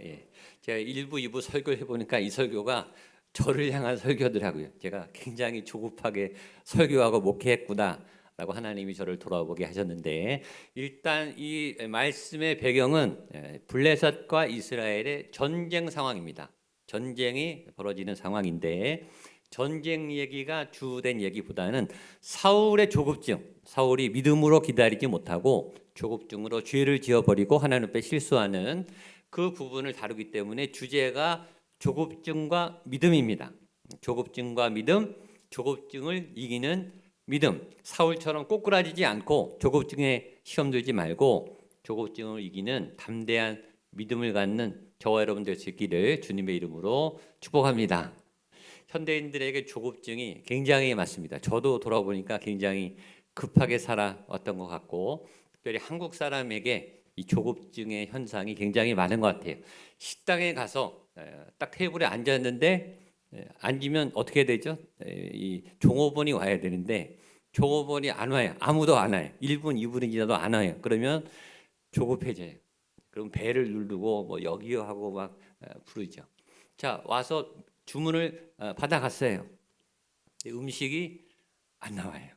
예. 제가 1부, 2부 설교를 해보니까 이 설교가 저를 향한 설교더라고요. 제가 굉장히 조급하게 설교하고 목회했구나 라고 하나님이 저를 돌아보게 하셨는데, 일단 이 말씀의 배경은 블레셋과 이스라엘의 전쟁 상황입니다. 전쟁이 벌어지는 상황인데, 전쟁 얘기가 주된 얘기보다는 사울의 조급증, 사울이 믿음으로 기다리지 못하고 조급증으로 죄를 지어버리고 하나님 앞에 실수하는 그 부분을 다루기 때문에 주제가 조급증과 믿음입니다. 조급증과 믿음, 조급증을 이기는 믿음. 사울처럼 꼬꾸라지지 않고 조급증에 시험 들지 말고 조급증을 이기는 담대한 믿음을 갖는 저와 여러분 될 수 있기를 주님의 이름으로 축복합니다. 현대인들에게 조급증이 굉장히 많습니다. 저도 돌아보니까 굉장히 급하게 살아왔던 것 같고, 특별히 한국 사람에게 이 조급증의 현상이 굉장히 많은 것 같아요. 식당에 가서 딱 테이블에 앉았는데 앉으면 어떻게 되죠? 이 종업원이 와야 되는데 종업원이 안 와요. 아무도 안 와요. 1분, 2분이 지나도 안 와요. 그러면 조급해져요. 그럼 배를 누르고 뭐 여기요 하고 막 부르죠. 자, 와서 주문을 받아갔어요. 음식이 안 나와요.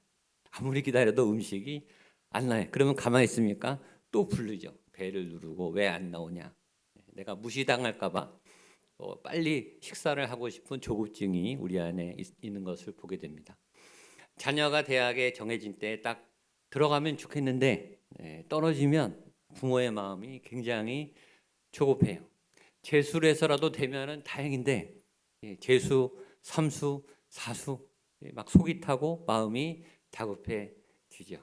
아무리 기다려도 음식이 안 나와요. 그러면 가만히 있습니까? 또 부르죠. 배를 누르고 왜 안 나오냐. 내가 무시당할까 봐 빨리 식사를 하고 싶은 조급증이 우리 안에 있는 것을 보게 됩니다. 자녀가 대학에 정해진 때 딱 들어가면 좋겠는데 떨어지면 부모의 마음이 굉장히 조급해요. 재수를 해서라도 되면은 다행인데 재수, 3수, 4수 막 속이 타고 마음이 다급해지죠.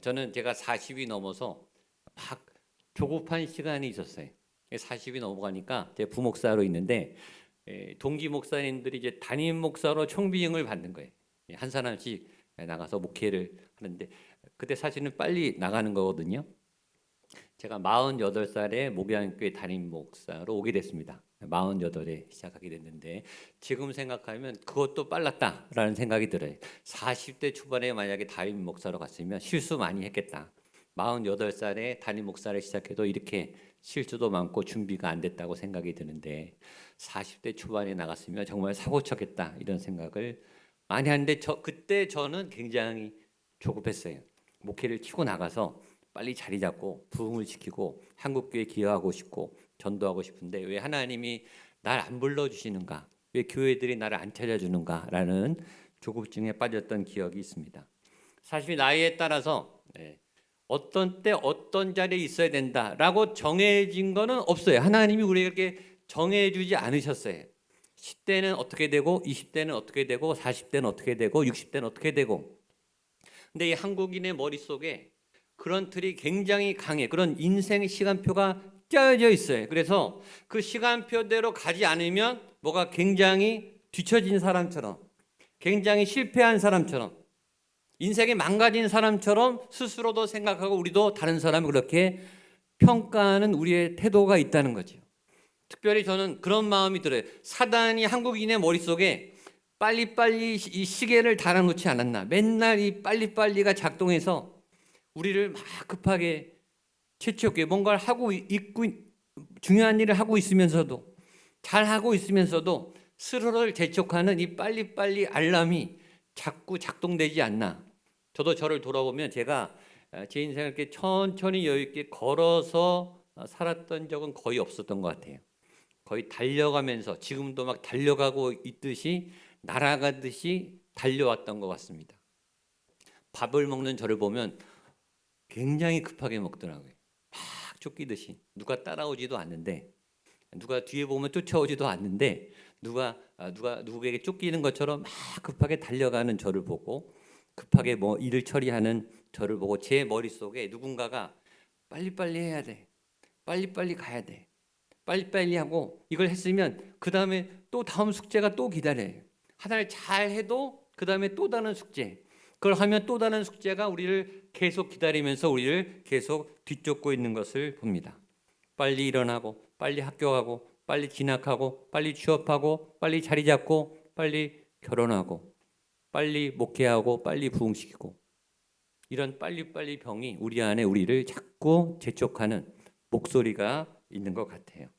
저는 제가 40이 넘어서 막 조급한 시간이 있었어요. 40이 넘어가니까 제가 부목사로 있는데 동기 목사님들이 이제 담임 목사로 총비행을 받는 거예요. 한 사람씩 나가서 목회를 하는데 그때 사실은 빨리 나가는 거거든요. 제가 48살에 목양교회 담임 목사로 오게 됐습니다. 48에 시작하게 됐는데 지금 생각하면 그것도 빨랐다라는 생각이 들어요. 40대 초반에 만약에 담임 목사로 갔으면 실수 많이 했겠다. 48살에 담임 목사를 시작해도 이렇게 실수도 많고 준비가 안 됐다고 생각이 드는데 40대 초반에 나갔으면 정말 사고 쳤겠다 이런 생각을 많이 하는데 그때 저는 굉장히 조급했어요. 목회를 치고 나가서 빨리 자리 잡고 부흥을 시키고 한국교회에 기여하고 싶고 전도하고 싶은데 왜 하나님이 날 안 불러주시는가, 왜 교회들이 나를 안 찾아주는가라는 조급증에 빠졌던 기억이 있습니다. 사실 나이에 따라서 어떤 때 어떤 자리에 있어야 된다라고 정해진 거는 없어요. 하나님이 우리에게 정해주지 않으셨어요. 10대는 어떻게 되고 20대는 어떻게 되고 40대는 어떻게 되고 60대는 어떻게 되고. 근데 이 한국인의 머릿속에 그런 틀이 굉장히 강해. 그런 인생 시간표가 짜여져 있어요. 그래서 그 시간표대로 가지 않으면 뭐가 굉장히 뒤처진 사람처럼, 굉장히 실패한 사람처럼, 인생이 망가진 사람처럼 스스로도 생각하고 우리도 다른 사람이 그렇게 평가하는 우리의 태도가 있다는 거죠. 특별히 저는 그런 마음이 들어요. 사단이 한국인의 머릿속에 빨리빨리 이 시계를 달아놓지 않았나. 맨날 이 빨리빨리가 작동해서 우리를 막 급하게 채찍게 뭔가를 하고 있고 중요한 일을 하고 있으면서도 잘하고 있으면서도 스스로를 재촉하는 이 빨리빨리 알람이 자꾸 작동되지 않나. 저도 저를 돌아보면 제가 제 인생을 이렇게 천천히 여유 있게 걸어서 살았던 적은 거의 없었던 것 같아요. 거의 달려가면서 지금도 막 달려가고 있듯이 날아가듯이 달려왔던 것 같습니다. 밥을 먹는 저를 보면 굉장히 급하게 먹더라고요. 막 쫓기듯이. 누가 따라오지도 않는데, 누가 뒤에 보면 쫓아오지도 않는데, 누구에게 쫓기는 것처럼 막 급하게 달려가는 저를 보고, 급하게 뭐 일을 처리하는 저를 보고 제 머릿속에 누군가가 빨리빨리 해야 돼. 빨리빨리 가야 돼. 빨리빨리 하고 이걸 했으면 그 다음에 또 다음 숙제가 또 기다려요. 하나를 잘 해도 그 다음에 또 다른 숙제. 그걸 하면 또 다른 숙제가 우리를 계속 기다리면서 우리를 계속 뒤쫓고 있는 것을 봅니다. 빨리 일어나고 빨리 학교 가고, 빨리 진학하고, 빨리 취업하고, 빨리 자리 잡고, 빨리 결혼하고, 빨리 목회하고, 빨리 부흥시키고, 이런 빨리빨리 병이 우리 안에 우리를 자꾸 재촉하는 목소리가 있는 것 같아요.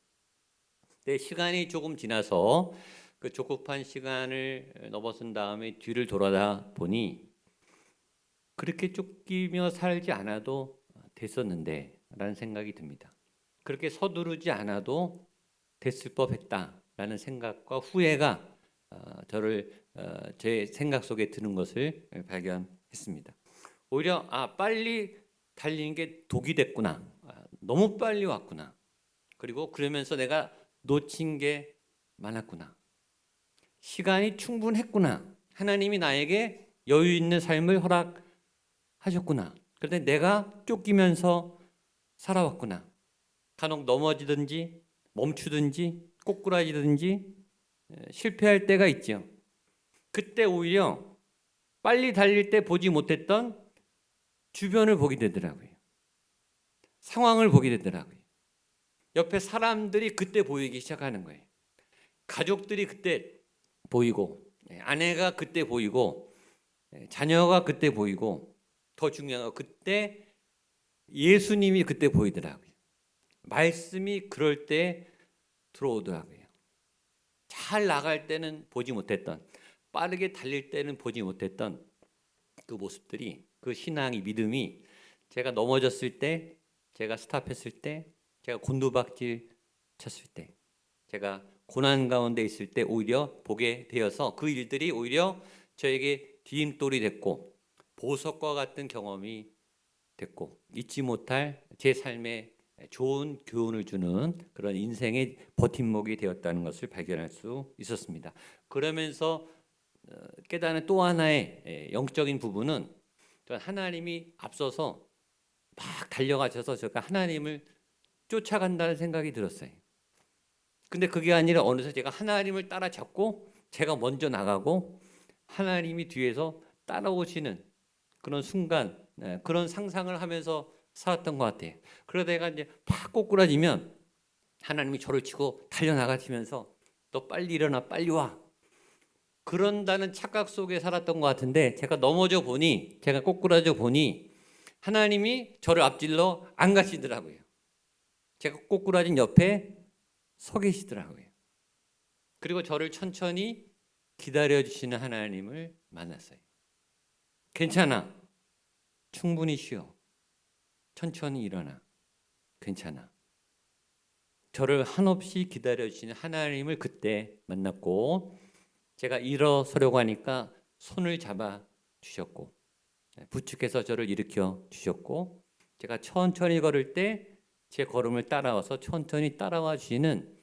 근데 시간이 조금 지나서 그 조급한 시간을 넘어선 다음에 뒤를 돌아다 보니 그렇게 쫓기며 살지 않아도 됐었는데 라는 생각이 듭니다. 그렇게 서두르지 않아도 됐을 법했다라는 생각과 후회가 저를 제 생각 속에 드는 것을 발견했습니다. 오히려 빨리 달리는 게 독이 됐구나. 너무 빨리 왔구나. 그리고 그러면서 내가 놓친 게 많았구나. 시간이 충분했구나. 하나님이 나에게 여유 있는 삶을 허락하셨구나. 그런데 내가 쫓기면서 살아왔구나. 간혹 넘어지든지 멈추든지 꼬꾸라지든지 실패할 때가 있죠. 그때 오히려 빨리 달릴 때 보지 못했던 주변을 보게 되더라고요. 상황을 보게 되더라고요. 옆에 사람들이 그때 보이기 시작하는 거예요. 가족들이 그때 보이고, 아내가 그때 보이고, 자녀가 그때 보이고, 더 중요한 건 그때 예수님이 그때 보이더라고요. 말씀이 그럴 때 들어오더라고요. 잘 나갈 때는 보지 못했던, 빠르게 달릴 때는 보지 못했던 그 모습들이, 그 신앙이, 믿음이 제가 넘어졌을 때, 제가 스탑했을 때, 제가 곤두박질 쳤을 때, 제가 고난 가운데 있을 때 오히려 보게 되어서 그 일들이 오히려 저에게 디딤돌이 됐고 보석과 같은 경험이 됐고 잊지 못할 제 삶에 좋은 교훈을 주는 그런 인생의 버팀목이 되었다는 것을 발견할 수 있었습니다. 그러면서 깨닫는 또 하나의 영적인 부분은 하나님이 앞서서 막 달려가셔서 제가 하나님을 쫓아간다는 생각이 들었어요. 근데 그게 아니라 어느새 제가 하나님을 따라잡고 제가 먼저 나가고 하나님이 뒤에서 따라오시는 그런 순간, 그런 상상을 하면서 살았던 것 같아요. 그러다 내가 이제 팍 꼬꾸라지면 하나님이 저를 치고 달려나가시면서 너 빨리 일어나, 빨리 와. 그런다는 착각 속에 살았던 것 같은데 제가 넘어져 보니, 제가 꼬꾸라져 보니 하나님이 저를 앞질러 안 가시더라고요. 제가 꼬꾸라진 옆에 서 계시더라고요. 그리고 저를 천천히 기다려주시는 하나님을 만났어요. 괜찮아. 충분히 쉬어. 천천히 일어나. 괜찮아. 저를 한없이 기다려주시는 하나님을 그때 만났고 제가 일어서려고 하니까 손을 잡아 주셨고 부축해서 저를 일으켜 주셨고 제가 천천히 걸을 때 제 걸음을 따라와서 천천히 따라와 주시는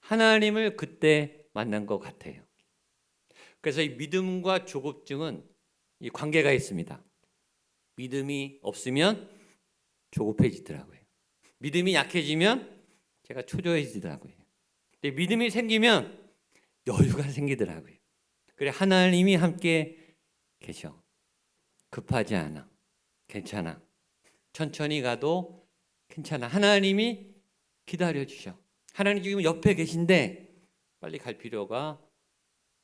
하나님을 그때 만난 것 같아요. 그래서 이 믿음과 조급증은 이 관계가 있습니다. 믿음이 없으면 조급해지더라고요. 믿음이 약해지면 제가 초조해지더라고요. 근데 믿음이 생기면 여유가 생기더라고요. 그래 하나님이 함께 계셔. 급하지 않아. 괜찮아. 천천히 가도 괜찮아. 하나님이 기다려 주셔. 하나님 지금 옆에 계신데 빨리 갈 필요가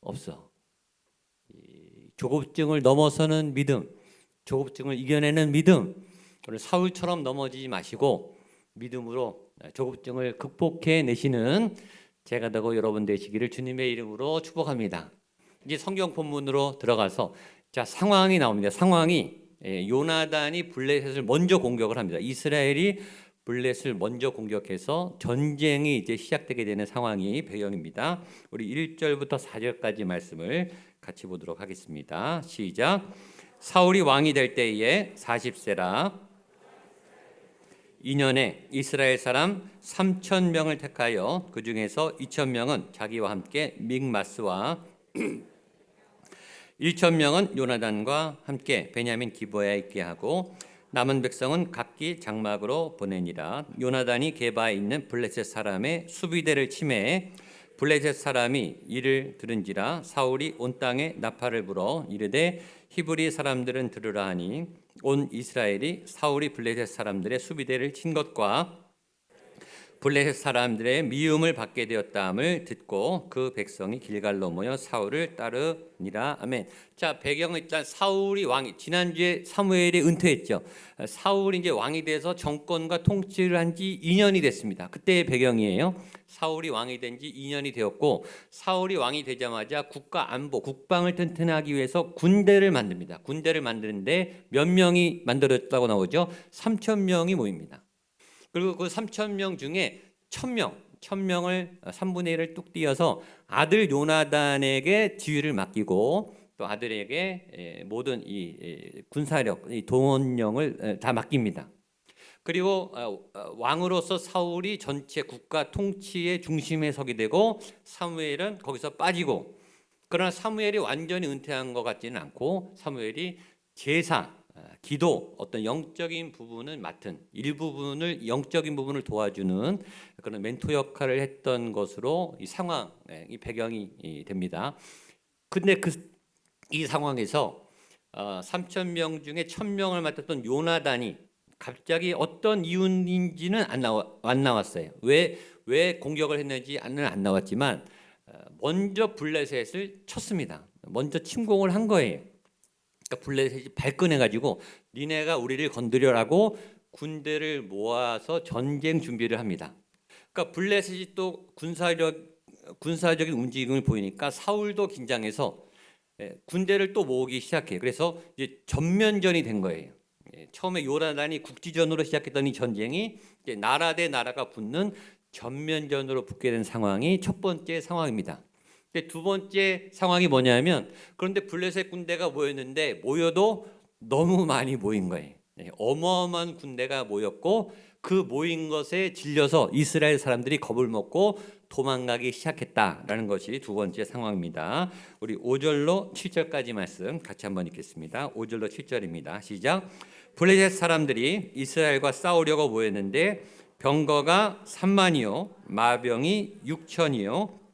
없어. 조급증을 넘어서는 믿음, 조급증을 이겨내는 믿음. 오늘 사울처럼 넘어지지 마시고 믿음으로 조급증을 극복해 내시는 제가 되고 여러분 되시기를 주님의 이름으로 축복합니다. 이제 성경 본문으로 들어가서 자 상황이 나옵니다. 상황이 요나단이 블레셋을 먼저 공격을 합니다. 이스라엘이 블레셋을 먼저 공격해서 전쟁이 이제 시작되게 되는 상황이 배경입니다. 우리 1절부터 4절까지 말씀을 같이 보도록 하겠습니다. 시작. 사울이 왕이 될 때에 40세라 2년에 이스라엘 사람 3,000명을 택하여 그 중에서 2,000명은 자기와 함께 믹마스와 1,000명은 요나단과 함께 베냐민 기브야에 있게 하고 남은 백성은 각기 장막으로 보내니라. 요나단이 게바에 있는 블레셋 사람의 수비대를 침해해 블레셋 사람이 이를 들은지라 사울이 온 땅에 나팔을 불어 이르되 히브리 사람들은 들으라 하니 온 이스라엘이 사울이 블레셋 사람들의 수비대를 친 것과 블레셋 사람들의 미움을 받게 되었다함을 듣고 그 백성이 길갈로 모여 사울을 따르니라. 아멘. 자, 배경은 일단 사울이 왕이, 지난주에 사무엘이 은퇴했죠. 사울이 이제 왕이 돼서 정권과 통치를 한 지 2년이 됐습니다. 그때의 배경이에요. 사울이 왕이 된 지 2년이 되었고, 사울이 왕이 되자마자 국가 안보, 국방을 튼튼하기 위해서 군대를 만듭니다. 군대를 만드는데 몇 명이 만들었다고 나오죠? 3,000명이 모입니다. 그리고 그 3,000명 중에 1,000명을 3분의 1을 뚝 띄어서 아들 요나단에게 지휘를 맡기고 또 아들에게 모든 이 군사력, 이 동원령을 다 맡깁니다. 그리고 왕으로서 사울이 전체 국가 통치의 중심에 서게 되고 사무엘은 거기서 빠지고, 그러나 사무엘이 완전히 은퇴한 것 같지는 않고 사무엘이 제사, 기도, 어떤 영적인 부분을 맡은 일부분을, 영적인 부분을 도와주는 그런 멘토 역할을 했던 것으로 이 상황, 이 배경이 됩니다. 근데 이 상황에서 3,000명 중에 1,000명을 맡았던 요나단이 갑자기 어떤 이유인지는 안 나왔어요. 왜 공격을 했는지는 안 나왔지만 먼저 블레셋을 쳤습니다. 먼저 침공을 한 거예요. 그러니까 블레셋이 발끈해가지고 니네가 우리를 건드려라고 군대를 모아서 전쟁 준비를 합니다. 그러니까 블레셋이 또 군사적인 움직임을 보이니까 사울도 긴장해서 군대를 또 모으기 시작해요. 그래서 이제 전면전이 된 거예요. 처음에 요나단이 국지전으로 시작했던 이 전쟁이 이제 나라 대 나라가 붙는 전면전으로 붙게 된 상황이 첫 번째 상황입니다. 두 번째 상황이 뭐냐면, 그런데 블레셋 군대가 모였는데 모여도 너무 많이 모인 거예요. 어마어마한 군대가 모였고 그 모인 것에 질려서 이스라엘 사람들이 겁을 먹고 도망가기 시작했다라는 것이 두 번째 상황입니다. 우리 5절로 7절까지 말씀 같이 한번 읽겠습니다. 5절로 7절입니다. 시작. 블레셋 사람들이 이스라엘과 싸우려고 모였는데 병거가 3만이요 마병이 6천이요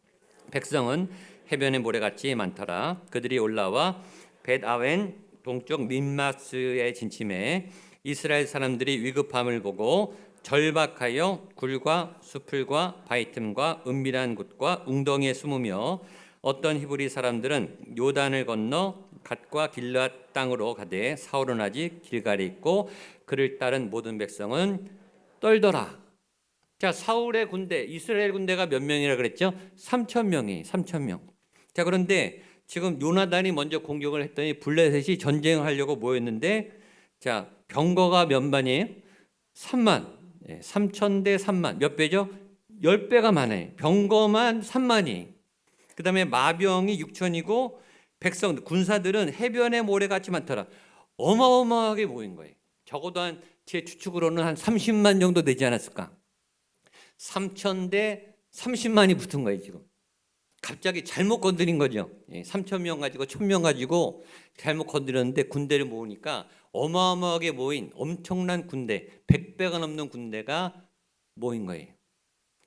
백성은 해변의 모래같이 많더라. 그들이 올라와 벳아웬 동쪽 민마스에 진침해 이스라엘 사람들이 위급함을 보고 절박하여 굴과 수풀과 바위 틈과 은밀한 곳과 웅덩이에 숨으며 어떤 히브리 사람들은 요단을 건너 갓과 길앗 땅으로 가되 사울은 아직 길갈에 있고 그를 따른 모든 백성은 떨더라. 자, 사울의 군대, 이스라엘 군대가 몇 명이라 그랬죠? 3,000명이 3,000명. 자, 그런데 지금 요나단이 먼저 공격을 했더니 블레셋이 전쟁을 하려고 모였는데, 자, 병거가 몇 만이에요? 3만. 3,000대 3만. 몇 배죠? 10배가 많아요. 병거만 3만이. 그 다음에 마병이 6천이고 백성들, 군사들은 해변의 모래같이 많더라. 어마어마하게 모인 거예요. 적어도 제 추측으로는 한 30만 정도 되지 않았을까? 3,000대 30만이 붙은 거예요. 지금 갑자기 잘못 건드린 거죠. 3,000명 가지고 1,000명 가지고 잘못 건드렸는데 군대를 모으니까 어마어마하게 모인 엄청난 군대, 100배가 넘는 군대가 모인 거예요.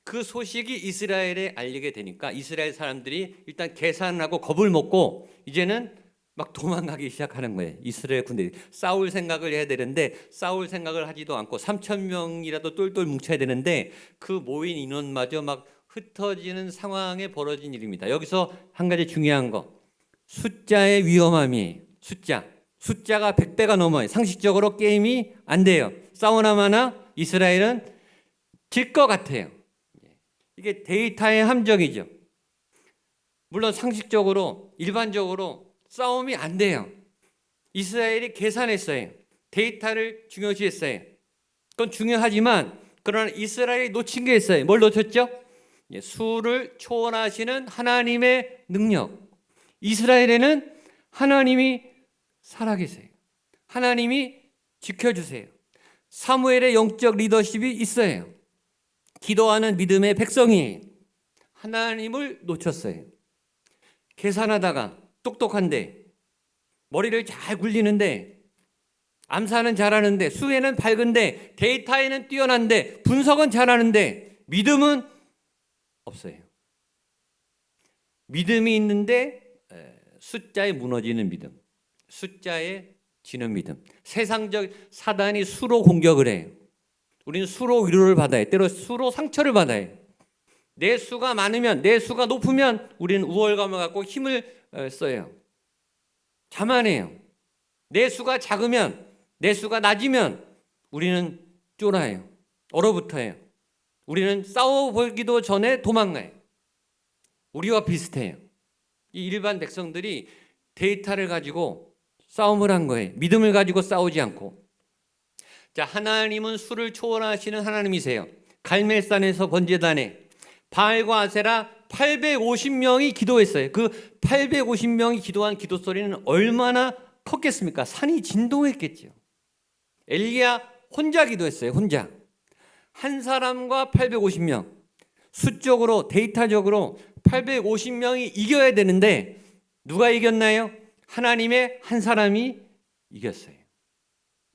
그 소식이 이스라엘에 알리게 되니까 이스라엘 사람들이 일단 계산을 하고 겁을 먹고 이제는 막 도망가기 시작하는 거예요. 이스라엘 군대 싸울 생각을 해야 되는데 싸울 생각을 하지도 않고 3,000명이라도 똘똘 뭉쳐야 되는데 그 모인 인원마저 막 흩어지는 상황에 벌어진 일입니다. 여기서 한 가지 중요한 거, 숫자의 위험함이 숫자가 100배가 넘어요. 상식적으로 게임이 안 돼요. 싸우나 마나 이스라엘은 질 것 같아요. 이게 데이터의 함정이죠. 물론 상식적으로 일반적으로 싸움이 안 돼요. 이스라엘이 계산했어요. 데이터를 중요시했어요. 그건 중요하지만 그러나 이스라엘이 놓친 게 있어요. 뭘 놓쳤죠? 수를 초월하시는 하나님의 능력. 이스라엘에는 하나님이 살아계세요. 하나님이 지켜주세요. 사무엘의 영적 리더십이 있어요. 기도하는 믿음의 백성이 하나님을 놓쳤어요. 계산하다가 똑똑한데 머리를 잘 굴리는데 암사는 잘하는데 수에는 밝은데 데이터에는 뛰어난데 분석은 잘하는데 믿음은 없어요. 믿음이 있는데 숫자에 무너지는 믿음, 숫자에 지는 믿음. 세상적 사단이 수로 공격을 해요. 우리는 수로 위로를 받아요. 때로 수로 상처를 받아요. 내 수가 많으면, 내 수가 높으면 우리는 우월감을 갖고 힘을 써요. 자만해요. 내 수가 작으면, 내 수가 낮으면 우리는 쫄아요. 얼어붙어요. 우리는 싸워보기도 전에 도망가요. 우리와 비슷해요. 이 일반 백성들이 데이터를 가지고 싸움을 한 거예요. 믿음을 가지고 싸우지 않고. 자, 하나님은 수를 초월하시는 하나님이세요. 갈멜산에서 번제단에 바알과 아세라 850명이 기도했어요. 그 850명이 기도한 기도 소리는 얼마나 컸겠습니까? 산이 진동했겠죠. 엘리야 혼자 기도했어요. 혼자. 한 사람과 850명. 수적으로, 데이터적으로 850명이 이겨야 되는데 누가 이겼나요? 하나님의 한 사람이 이겼어요.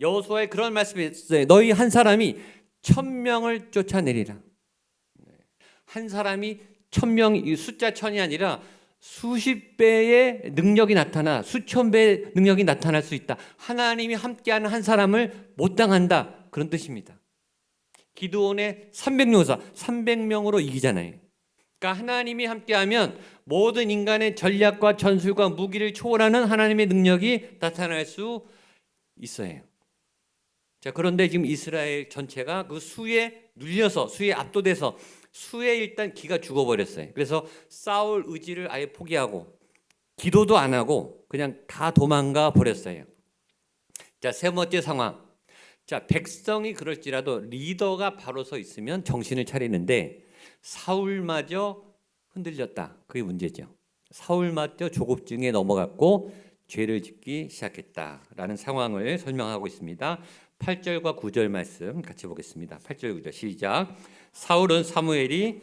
여호수아에 그런 말씀이 있어요. 너희 한 사람이 1000명을 쫓아내리라. 한 사람이 1000명, 숫자 1000이 아니라 수십 배의 능력이 나타나, 수천 배의 능력이 나타날 수 있다. 하나님이 함께하는 한 사람을 못 당한다. 그런 뜻입니다. 기드온의 300용사, 300명으로 이기잖아요. 그러니까 하나님이 함께하면 모든 인간의 전략과 전술과 무기를 초월하는 하나님의 능력이 나타날 수 있어요. 자, 그런데 지금 이스라엘 전체가 그 수에 눌려서, 수에 압도돼서 수에 일단 기가 죽어버렸어요. 그래서 싸울 의지를 아예 포기하고 기도도 안 하고 그냥 다 도망가 버렸어요. 자, 세 번째 상황. 자, 백성이 그럴지라도 리더가 바로 서 있으면 정신을 차리는데 사울마저 흔들렸다. 그게 문제죠. 사울마저 조급증에 넘어갔고 죄를 짓기 시작했다라는 상황을 설명하고 있습니다. 8절과 9절 말씀 같이 보겠습니다. 8절 9절 시작. 사울은 사무엘이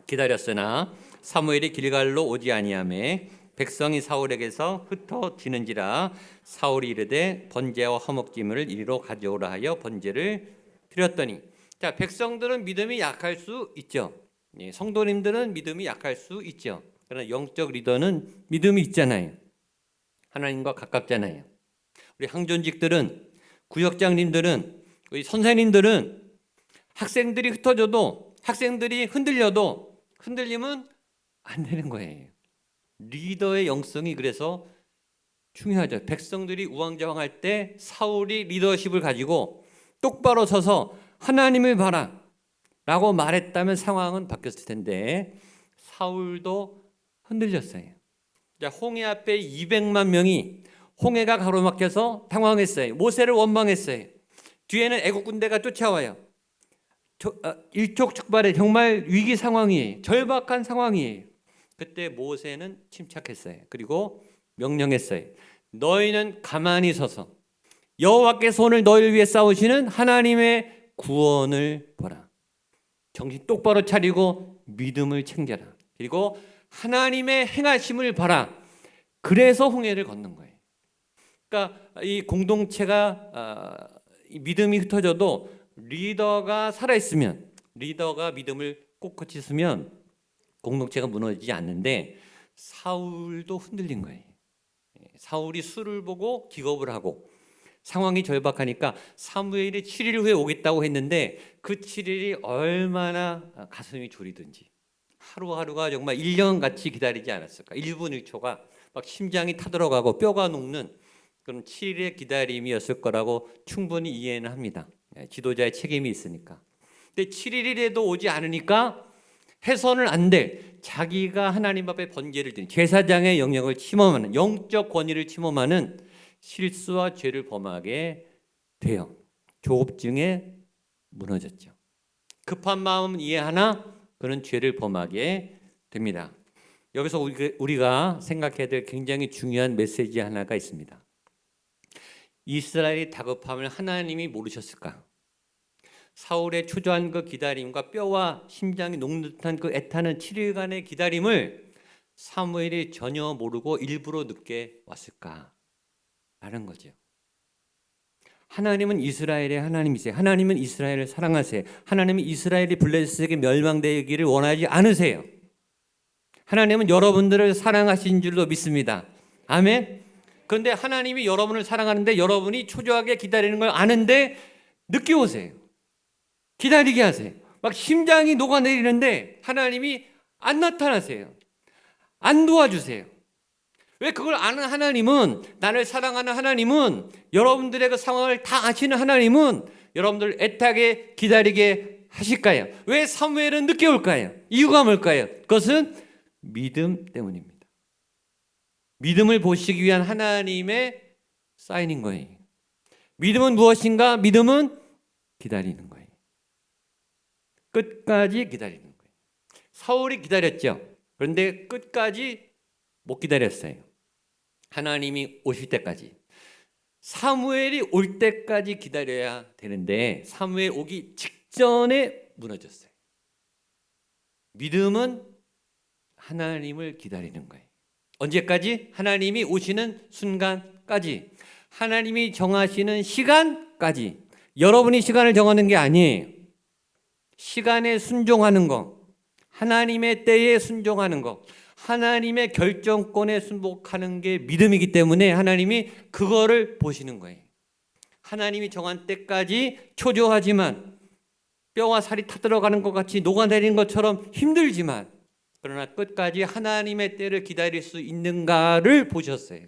기다렸으나 사무엘이 길갈로 오지 아니하매 백성이 사울에게서 흩어지는지라 사울이 이르되 번제와 화목제물을 이리로 가져오라 하여 번제를 드렸더니 자, 백성들은 믿음이 약할 수 있죠. 성도님들은 믿음이 약할 수 있죠. 그러나 영적 리더는 믿음이 있잖아요. 하나님과 가깝잖아요. 우리 항존직들은, 구역장님들은, 우리 선생님들은 학생들이 흩어져도, 학생들이 흔들려도 흔들리면 안 되는 거예요. 리더의 영성이 그래서 중요하죠. 백성들이 우왕좌왕할 때 사울이 리더십을 가지고 똑바로 서서 하나님을 봐라 라고 말했다면 상황은 바뀌었을 텐데 사울도 흔들렸어요. 자, 홍해 앞에 200만 명이 홍해가 가로막혀서 당황했어요. 모세를 원망했어요. 뒤에는 애국 군대가 쫓아와요. 일촉즉발의 정말 위기 상황이에요. 절박한 상황이에요. 그때 모세는 침착했어요. 그리고 명령했어요. 너희는 가만히 서서 여호와께서 오늘 너희를 위해 싸우시는 하나님의 구원을 보라. 정신 똑바로 차리고 믿음을 챙겨라. 그리고 하나님의 행하심을 봐라. 그래서 홍해를 걷는 거예요. 그러니까 이 공동체가 믿음이 흩어져도 리더가 살아있으면, 리더가 믿음을 꼿꼿이 쓰면 공동체가 무너지지 않는데 사울도 흔들린 거예요. 사울이 수를 보고 기겁을 하고 상황이 절박하니까 사무엘이 7일 후에 오겠다고 했는데 그 7일이 얼마나 가슴이 졸이든지 하루하루가 정말 1년같이 기다리지 않았을까. 1분 1초가 막 심장이 타들어가고 뼈가 녹는 그런 7일의 기다림이었을 거라고 충분히 이해는 합니다. 지도자의 책임이 있으니까. 근데 7일이라도 오지 않으니까 해서는 안 될 자기가 하나님 앞에 번제를 드린 제사장의 영역을 침범하는 영적 권위를 침범하는 실수와 죄를 범하게 돼요. 조급증에 무너졌죠. 급한 마음은 이해하나 그는 죄를 범하게 됩니다. 여기서 우리가 생각해야 될 굉장히 중요한 메시지 하나가 있습니다. 이스라엘의 다급함을 하나님이 모르셨을까? 사울의 초조한 그 기다림과 뼈와 심장이 녹는 듯한 그 애타는 7일간의 기다림을 사무엘이 전혀 모르고 일부러 늦게 왔을까? 라는 거죠. 하나님은 이스라엘의 하나님이세요. 하나님은 이스라엘을 사랑하세요. 하나님은 이스라엘이 블레셋에게 멸망되기를 원하지 않으세요. 하나님은 여러분들을 사랑하신 줄로 믿습니다. 아멘. 그런데 하나님이 여러분을 사랑하는데 여러분이 초조하게 기다리는 걸 아는데 늦게 오세요. 기다리게 하세요. 막 심장이 녹아내리는데 하나님이 안 나타나세요. 안 도와주세요. 왜 그걸 아는 하나님은, 나를 사랑하는 하나님은, 여러분들의 그 상황을 다 아시는 하나님은 여러분들 애타게 기다리게 하실까요? 왜 사무엘은 늦게 올까요? 이유가 뭘까요? 그것은 믿음 때문입니다. 믿음을 보시기 위한 하나님의 사인인 거예요. 믿음은 무엇인가? 믿음은 기다리는 거예요. 끝까지 기다리는 거예요. 사울이 기다렸죠. 그런데 끝까지 못 기다렸어요. 하나님이 오실 때까지. 사무엘이 올 때까지 기다려야 되는데 사무엘 오기 직전에 무너졌어요. 믿음은 하나님을 기다리는 거예요. 언제까지? 하나님이 오시는 순간까지. 하나님이 정하시는 시간까지. 여러분이 시간을 정하는 게 아니에요. 시간에 순종하는 거, 하나님의 때에 순종하는 거, 하나님의 결정권에 순복하는 게 믿음이기 때문에 하나님이 그거를 보시는 거예요. 하나님이 정한 때까지 초조하지만 뼈와 살이 타들어가는 것 같이 녹아내리는 것처럼 힘들지만 그러나 끝까지 하나님의 때를 기다릴 수 있는가를 보셨어요.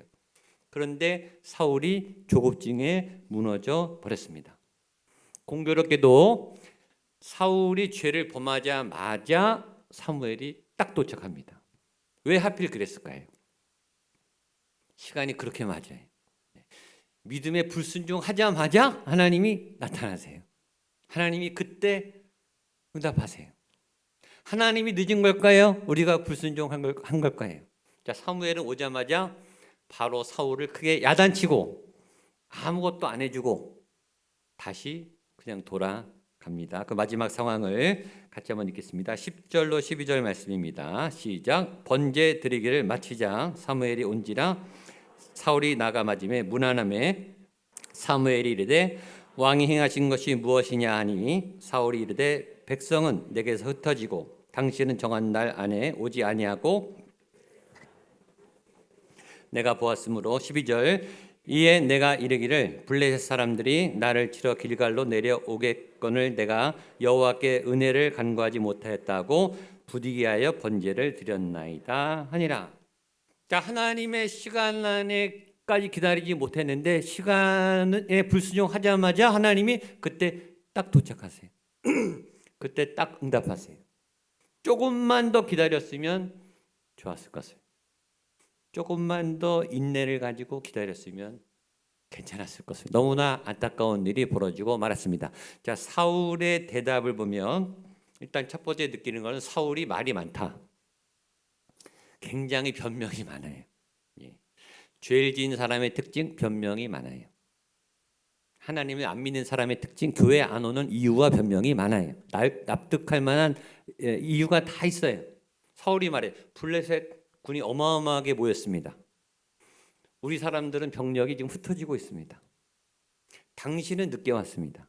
그런데 사울이 조급증에 무너져 버렸습니다. 공교롭게도 사울이 죄를 범하자마자 사무엘이 딱 도착합니다. 왜 하필 그랬을까요? 시간이 그렇게 맞아요. 믿음에 불순종하자마자 하나님이 나타나세요. 하나님이 그때 응답하세요. 하나님이 늦은 걸까요? 우리가 불순종한 걸까요? 자, 사무엘은 오자마자 바로 사울을 크게 야단치고 아무것도 안 해주고 다시 그냥 돌아갑니다. 그 마지막 상황을 같이 한번 읽겠습니다. 10절로 12절 말씀입니다. 시작. 번제 드리기를 마치자 사무엘이 온지라 사울이 나가 맞음에 무난함에 사무엘이 이르되 왕이 행하신 것이 무엇이냐 하니 사울이 이르되 백성은 내게서 흩어지고 당신은 정한 날 안에 오지 아니하고 내가 보았으므로 12절 이에 내가 이르기를 블레셋 사람들이 나를 치러 길갈로 내려오겠거늘 내가 여호와께 은혜를 간구하지 못하였다고 부디기하여 번제를 드렸나이다 하니라. 자, 하나님의 시간 안에까지 기다리지 못했는데 시간에 불순종하자마자 하나님이 그때 딱 도착하세요. 그때 딱 응답하세요. 조금만 더 기다렸으면 좋았을 것을. 조금만 더 인내를 가지고 기다렸으면 괜찮았을 것을. 너무나 안타까운 일이 벌어지고 말았습니다. 자, 사울의 대답을 보면 일단 첫 번째 느끼는 것은 사울이 말이 많다. 굉장히 변명이 많아요. 예. 죄를 지은 사람의 특징 변명이 많아요. 하나님을 안 믿는 사람의 특징 교회 안 오는 이유와 변명이 많아요. 납득할 만한 이유가 다 있어요. 사울이 말해 블레셋 군이 어마어마하게 모였습니다. 우리 사람들은 병력이 지금 흩어지고 있습니다. 당신은 늦게 왔습니다.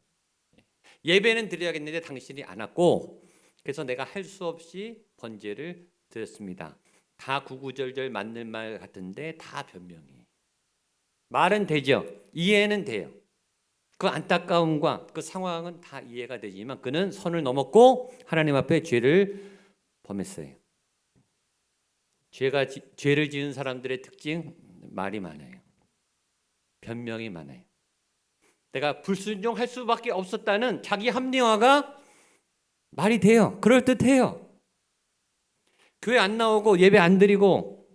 예배는 드려야겠는데 당신이 안 왔고 그래서 내가 할 수 없이 번제를 드렸습니다. 다 구구절절 맞는 말 같은데 다 변명이. 말은 되죠. 이해는 돼요. 그 안타까움과 그 상황은 다 이해가 되지만 그는 선을 넘었고 하나님 앞에 죄를 범했어요. 죄를 지은 사람들의 특징 말이 많아요. 변명이 많아요. 내가 불순종할 수밖에 없었다는 자기 합리화가 말이 돼요. 그럴듯해요. 교회 안 나오고 예배 안 드리고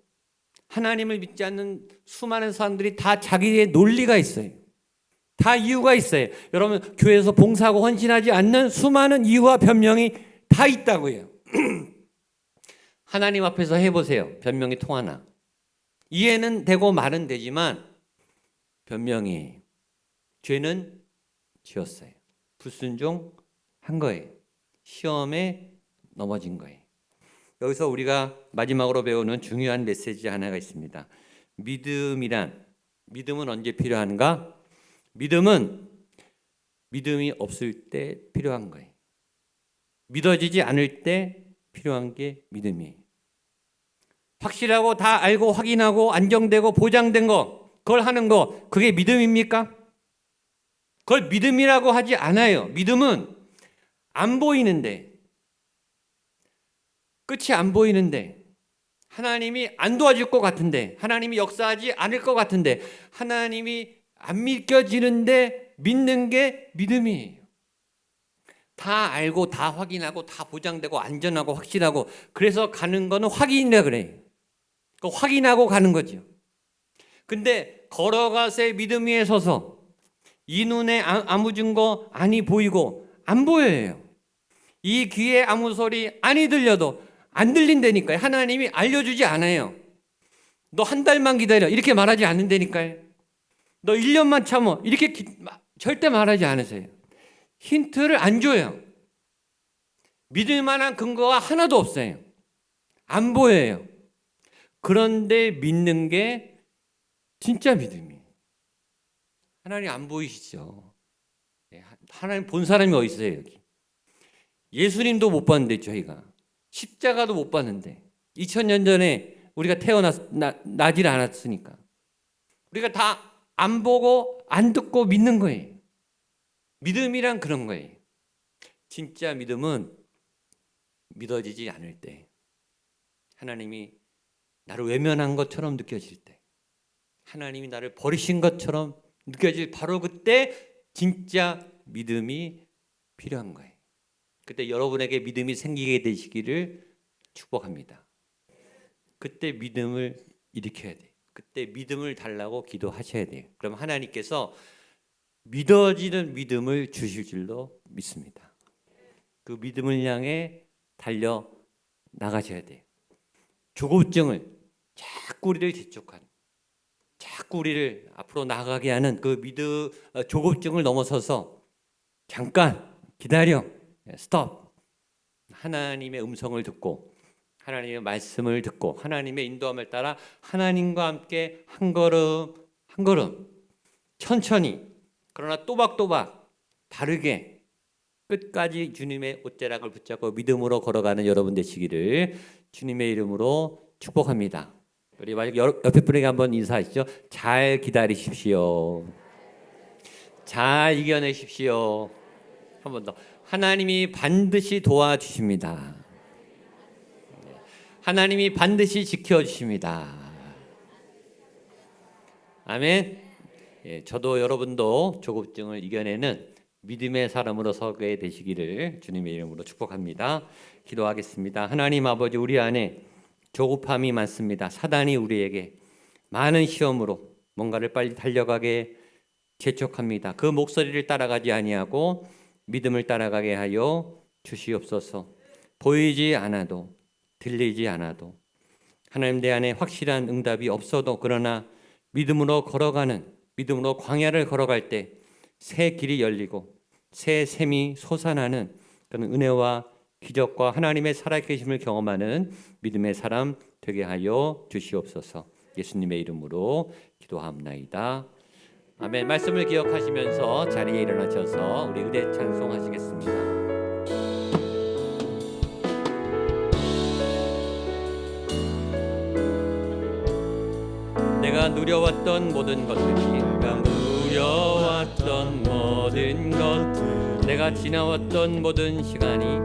하나님을 믿지 않는 수많은 사람들이 다 자기의 논리가 있어요. 다 이유가 있어요. 여러분 교회에서 봉사하고 헌신하지 않는 수많은 이유와 변명이 다 있다고요. 하나님 앞에서 해보세요. 변명이 통하나. 이해는 되고 말은 되지만 변명이. 죄는 지었어요. 불순종한 거예요. 시험에 넘어진 거예요. 여기서 우리가 마지막으로 배우는 중요한 메시지 하나가 있습니다. 믿음은 언제 필요한가? 믿음이 없을 때 필요한 거예요. 믿어지지 않을 때 필요한 게 믿음이에요. 확실하고 다 알고 확인하고 안정되고 보장된 거 그걸 하는 거 그게 믿음입니까? 그걸 믿음이라고 하지 않아요. 믿음은 안 보이는데, 끝이 안 보이는데, 하나님이 안 도와줄 것 같은데, 하나님이 역사하지 않을 것 같은데, 하나님이 안 믿겨지는데 믿는 게 믿음이에요. 다 알고 다 확인하고 다 보장되고 안전하고 확실하고 그래서 가는 거는 확인이라 그래요. 확인하고 가는 거죠. 근데 걸어가세 믿음 위에 서서 이 눈에 아무 증거 아니 보이고 안 보여요. 이 귀에 아무 소리 아니 들려도 안 들린다니까요. 하나님이 알려주지 않아요. 너 한 달만 기다려 이렇게 말하지 않는다니까요. 너 1년만 참어 이렇게 절대 말하지 않으세요. 힌트를 안 줘요. 믿을 만한 근거가 하나도 없어요. 안 보여요. 그런데 믿는 게 진짜 믿음이에요. 하나님 안 보이시죠? 하나님 본 사람이 어디 있어요 여기? 예수님도 못 봤는데 저희가 십자가도 못 봤는데 2000년 전에 우리가 나질 않았으니까 우리가 다 안 보고 안 듣고 믿는 거예요. 믿음이란 그런 거예요. 진짜 믿음은 믿어지지 않을 때, 하나님이 나를 외면한 것처럼 느껴질 때, 하나님이 나를 버리신 것처럼 느껴질 바로 그때 진짜 믿음이 필요한 거예요. 그때 여러분에게 믿음이 생기게 되시기를 축복합니다. 그때 믿음을 일으켜야 돼요. 그때 믿음을 달라고 기도하셔야 돼요. 그럼 하나님께서 믿어지는 믿음을 주실 줄로 믿습니다. 그 믿음을 향해 달려 나가셔야 돼요. 조급증을 자꾸 우리를 재촉하는, 자꾸 우리를 앞으로 나가게 하는 그 조급증을 넘어서서 잠깐 기다려, 스톱. 하나님의 음성을 듣고 하나님의 말씀을 듣고 하나님의 인도함을 따라 하나님과 함께 한 걸음 한 걸음 천천히 그러나 또박또박 바르게 끝까지 주님의 옷자락을 붙잡고 믿음으로 걸어가는 여러분 되시기를 주님의 이름으로 축복합니다. 우리 옆에 분에게 한번 인사하시죠. 잘 기다리십시오. 잘 이겨내십시오. 한 번 더. 하나님이 반드시 도와주십니다. 하나님이 반드시 지켜주십니다. 아멘. 저도 여러분도 조급증을 이겨내는 믿음의 사람으로 서게 되시기를 주님의 이름으로 축복합니다. 기도하겠습니다. 하나님 아버지, 우리 안에 조급함이 많습니다. 사단이 우리에게 많은 시험으로 뭔가를 빨리 달려가게 재촉합니다. 그 목소리를 따라가지 아니하고 믿음을 따라가게 하여 주시옵소서. 보이지 않아도 들리지 않아도 하나님 내 안에 확실한 응답이 없어도 그러나 믿음으로 걸어가는, 믿음으로 광야를 걸어갈 때 새 길이 열리고 새 샘이 솟아나는 그런 은혜와 기적과 하나님의 살아계심을 경험하는 믿음의 사람 되게 하여 주시옵소서. 예수님의 이름으로 기도합나이다. 아멘. 말씀을 기억하시면서 자리에 일어나셔서 우리 의대 찬송하시겠습니다. 내가 누려왔던 모든 것들이, 내가 누려왔던 모든 것들, 내가 지나왔던 모든 시간이,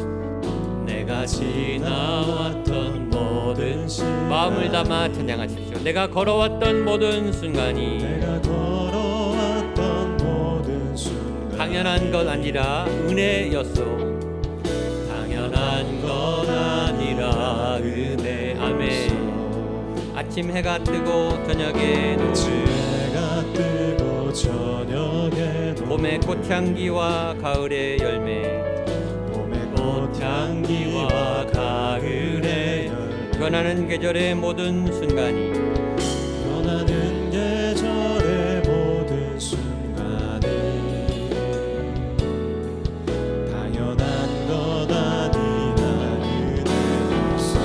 내가 지나왔던 모든 시간, 마음을 담아 찬양하십시오. 내가 걸어왔던 모든 순간이, 내가 걸어왔던 모든 순간, 당연한 것 아니라 은혜였소. 당연한 것 아니라 은혜. 아멘. 아침 해가 뜨고 저녁에 해가 뜨고 저녁에 봄의 꽃향기와 가을의 열매, 봄의 꽃향기와 가을의 열매, 변하는 계절의 모든 순간이, 변하는 계절의 모든 순간이 당연한 것 아니라 은혜였어.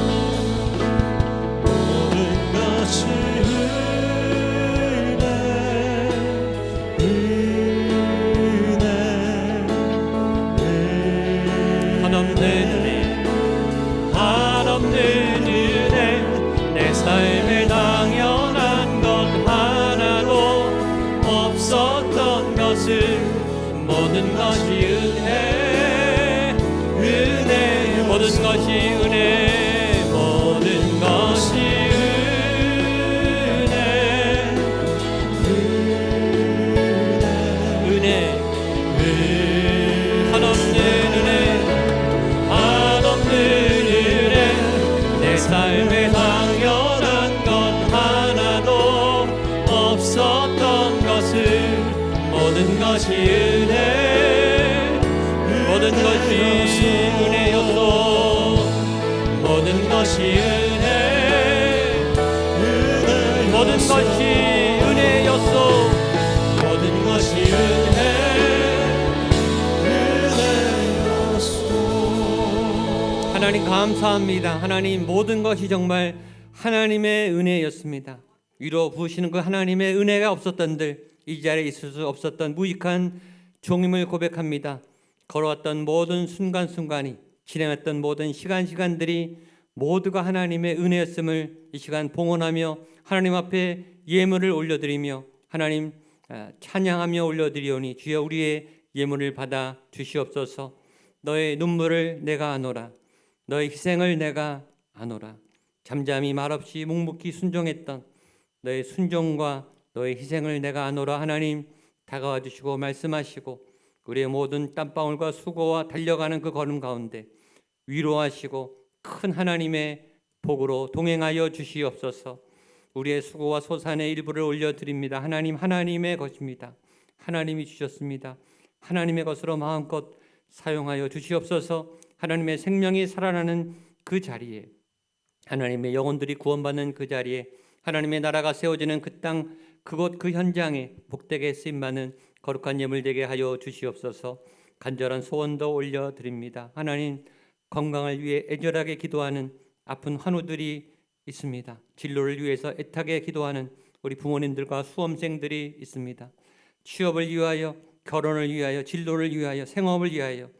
모든 것이 한없는 은혜, 한없는 은혜, 내 삶에 다 것이 은혜, 모든 것이 은혜였소. 모든 것이 은혜, 모든 것이 은혜였소. 모든 것이 하나님 감사합니다. 하나님 모든 것이 정말 하나님의 은혜였습니다. 위로 부으시는 그 하나님의 은혜가 없었던들 이 자리에 있을 수 없었던 무익한 종임을 고백합니다. 걸어왔던 모든 순간순간이, 진행했던 모든 시간들이 모두가 하나님의 은혜였음을 이 시간 봉헌하며 하나님 앞에 예물을 올려드리며 하나님 찬양하며 올려드리오니 주여 우리의 예물을 받아 주시옵소서. 너의 눈물을 내가 아노라. 너의 희생을 내가 아노라. 잠잠히 말없이 묵묵히 순종했던 너의 순종과 너의 희생을 내가 아노라. 하나님 다가와 주시고 말씀하시고 우리의 모든 땀방울과 수고와 달려가는 그 걸음 가운데 위로하시고 큰 하나님의 복으로 동행하여 주시옵소서. 우리의 수고와 소산의 일부를 올려드립니다. 하나님 하나님의 것입니다. 하나님이 주셨습니다. 하나님의 것으로 마음껏 사용하여 주시옵소서. 하나님의 생명이 살아나는 그 자리에, 하나님의 영혼들이 구원받는 그 자리에, 하나님의 나라가 세워지는 그 땅, 그곳 그 현장에 복되게 쓰임받는 거룩한 예물 되게 하여 주시옵소서. 간절한 소원도 올려드립니다. 하나님 건강을 위해 애절하게 기도하는 아픈 환우들이 있습니다. 진로를 위해서 애타게 기도하는 우리 부모님들과 수험생들이 있습니다. 취업을 위하여, 결혼을 위하여, 진로를 위하여, 생업을 위하여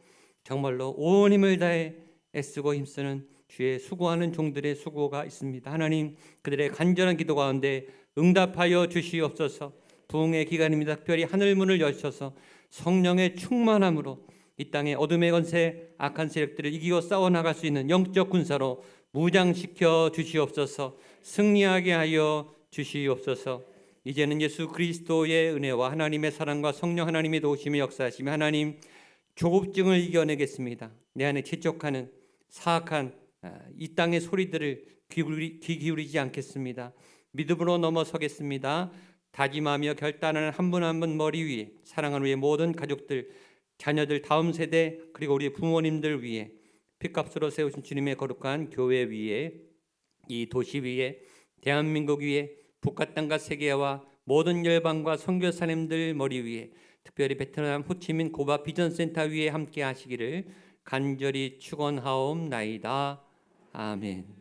정말로 온 힘을 다해 애쓰고 힘쓰는 주의 수고하는 종들의 수고가 있습니다. 하나님 그들의 간절한 기도 가운데 응답하여 주시옵소서. 부흥의 기간입니다. 특별히 하늘 문을 여셔서 성령의 충만함으로 이 땅의 어둠의 권세, 악한 세력들을 이기고 싸워나갈 수 있는 영적 군사로 무장시켜 주시옵소서. 승리하게 하여 주시옵소서. 이제는 예수 그리스도의 은혜와 하나님의 사랑과 성령 하나님의 도우심이 역사하시며 하나님 조급증을 이겨내겠습니다. 내 안에 재촉하는 사악한 이 땅의 소리들을 귀 기울이지 않겠습니다. 믿음으로 넘어서겠습니다. 다짐하며 결단하는 한 분 한 분 머리 위에 사랑하는 우리의 모든 가족들, 자녀들, 다음 세대 그리고 우리 부모님들 위에 핏값으로 세우신 주님의 거룩한 교회 위에, 이 도시 위에, 대한민국 위에, 북한 땅과 세계와 모든 열방과 선교사님들 머리 위에, 특별히 베트남 호치민 고바 비전센터 위에 함께 하시기를 간절히 축원하옵나이다. 아멘.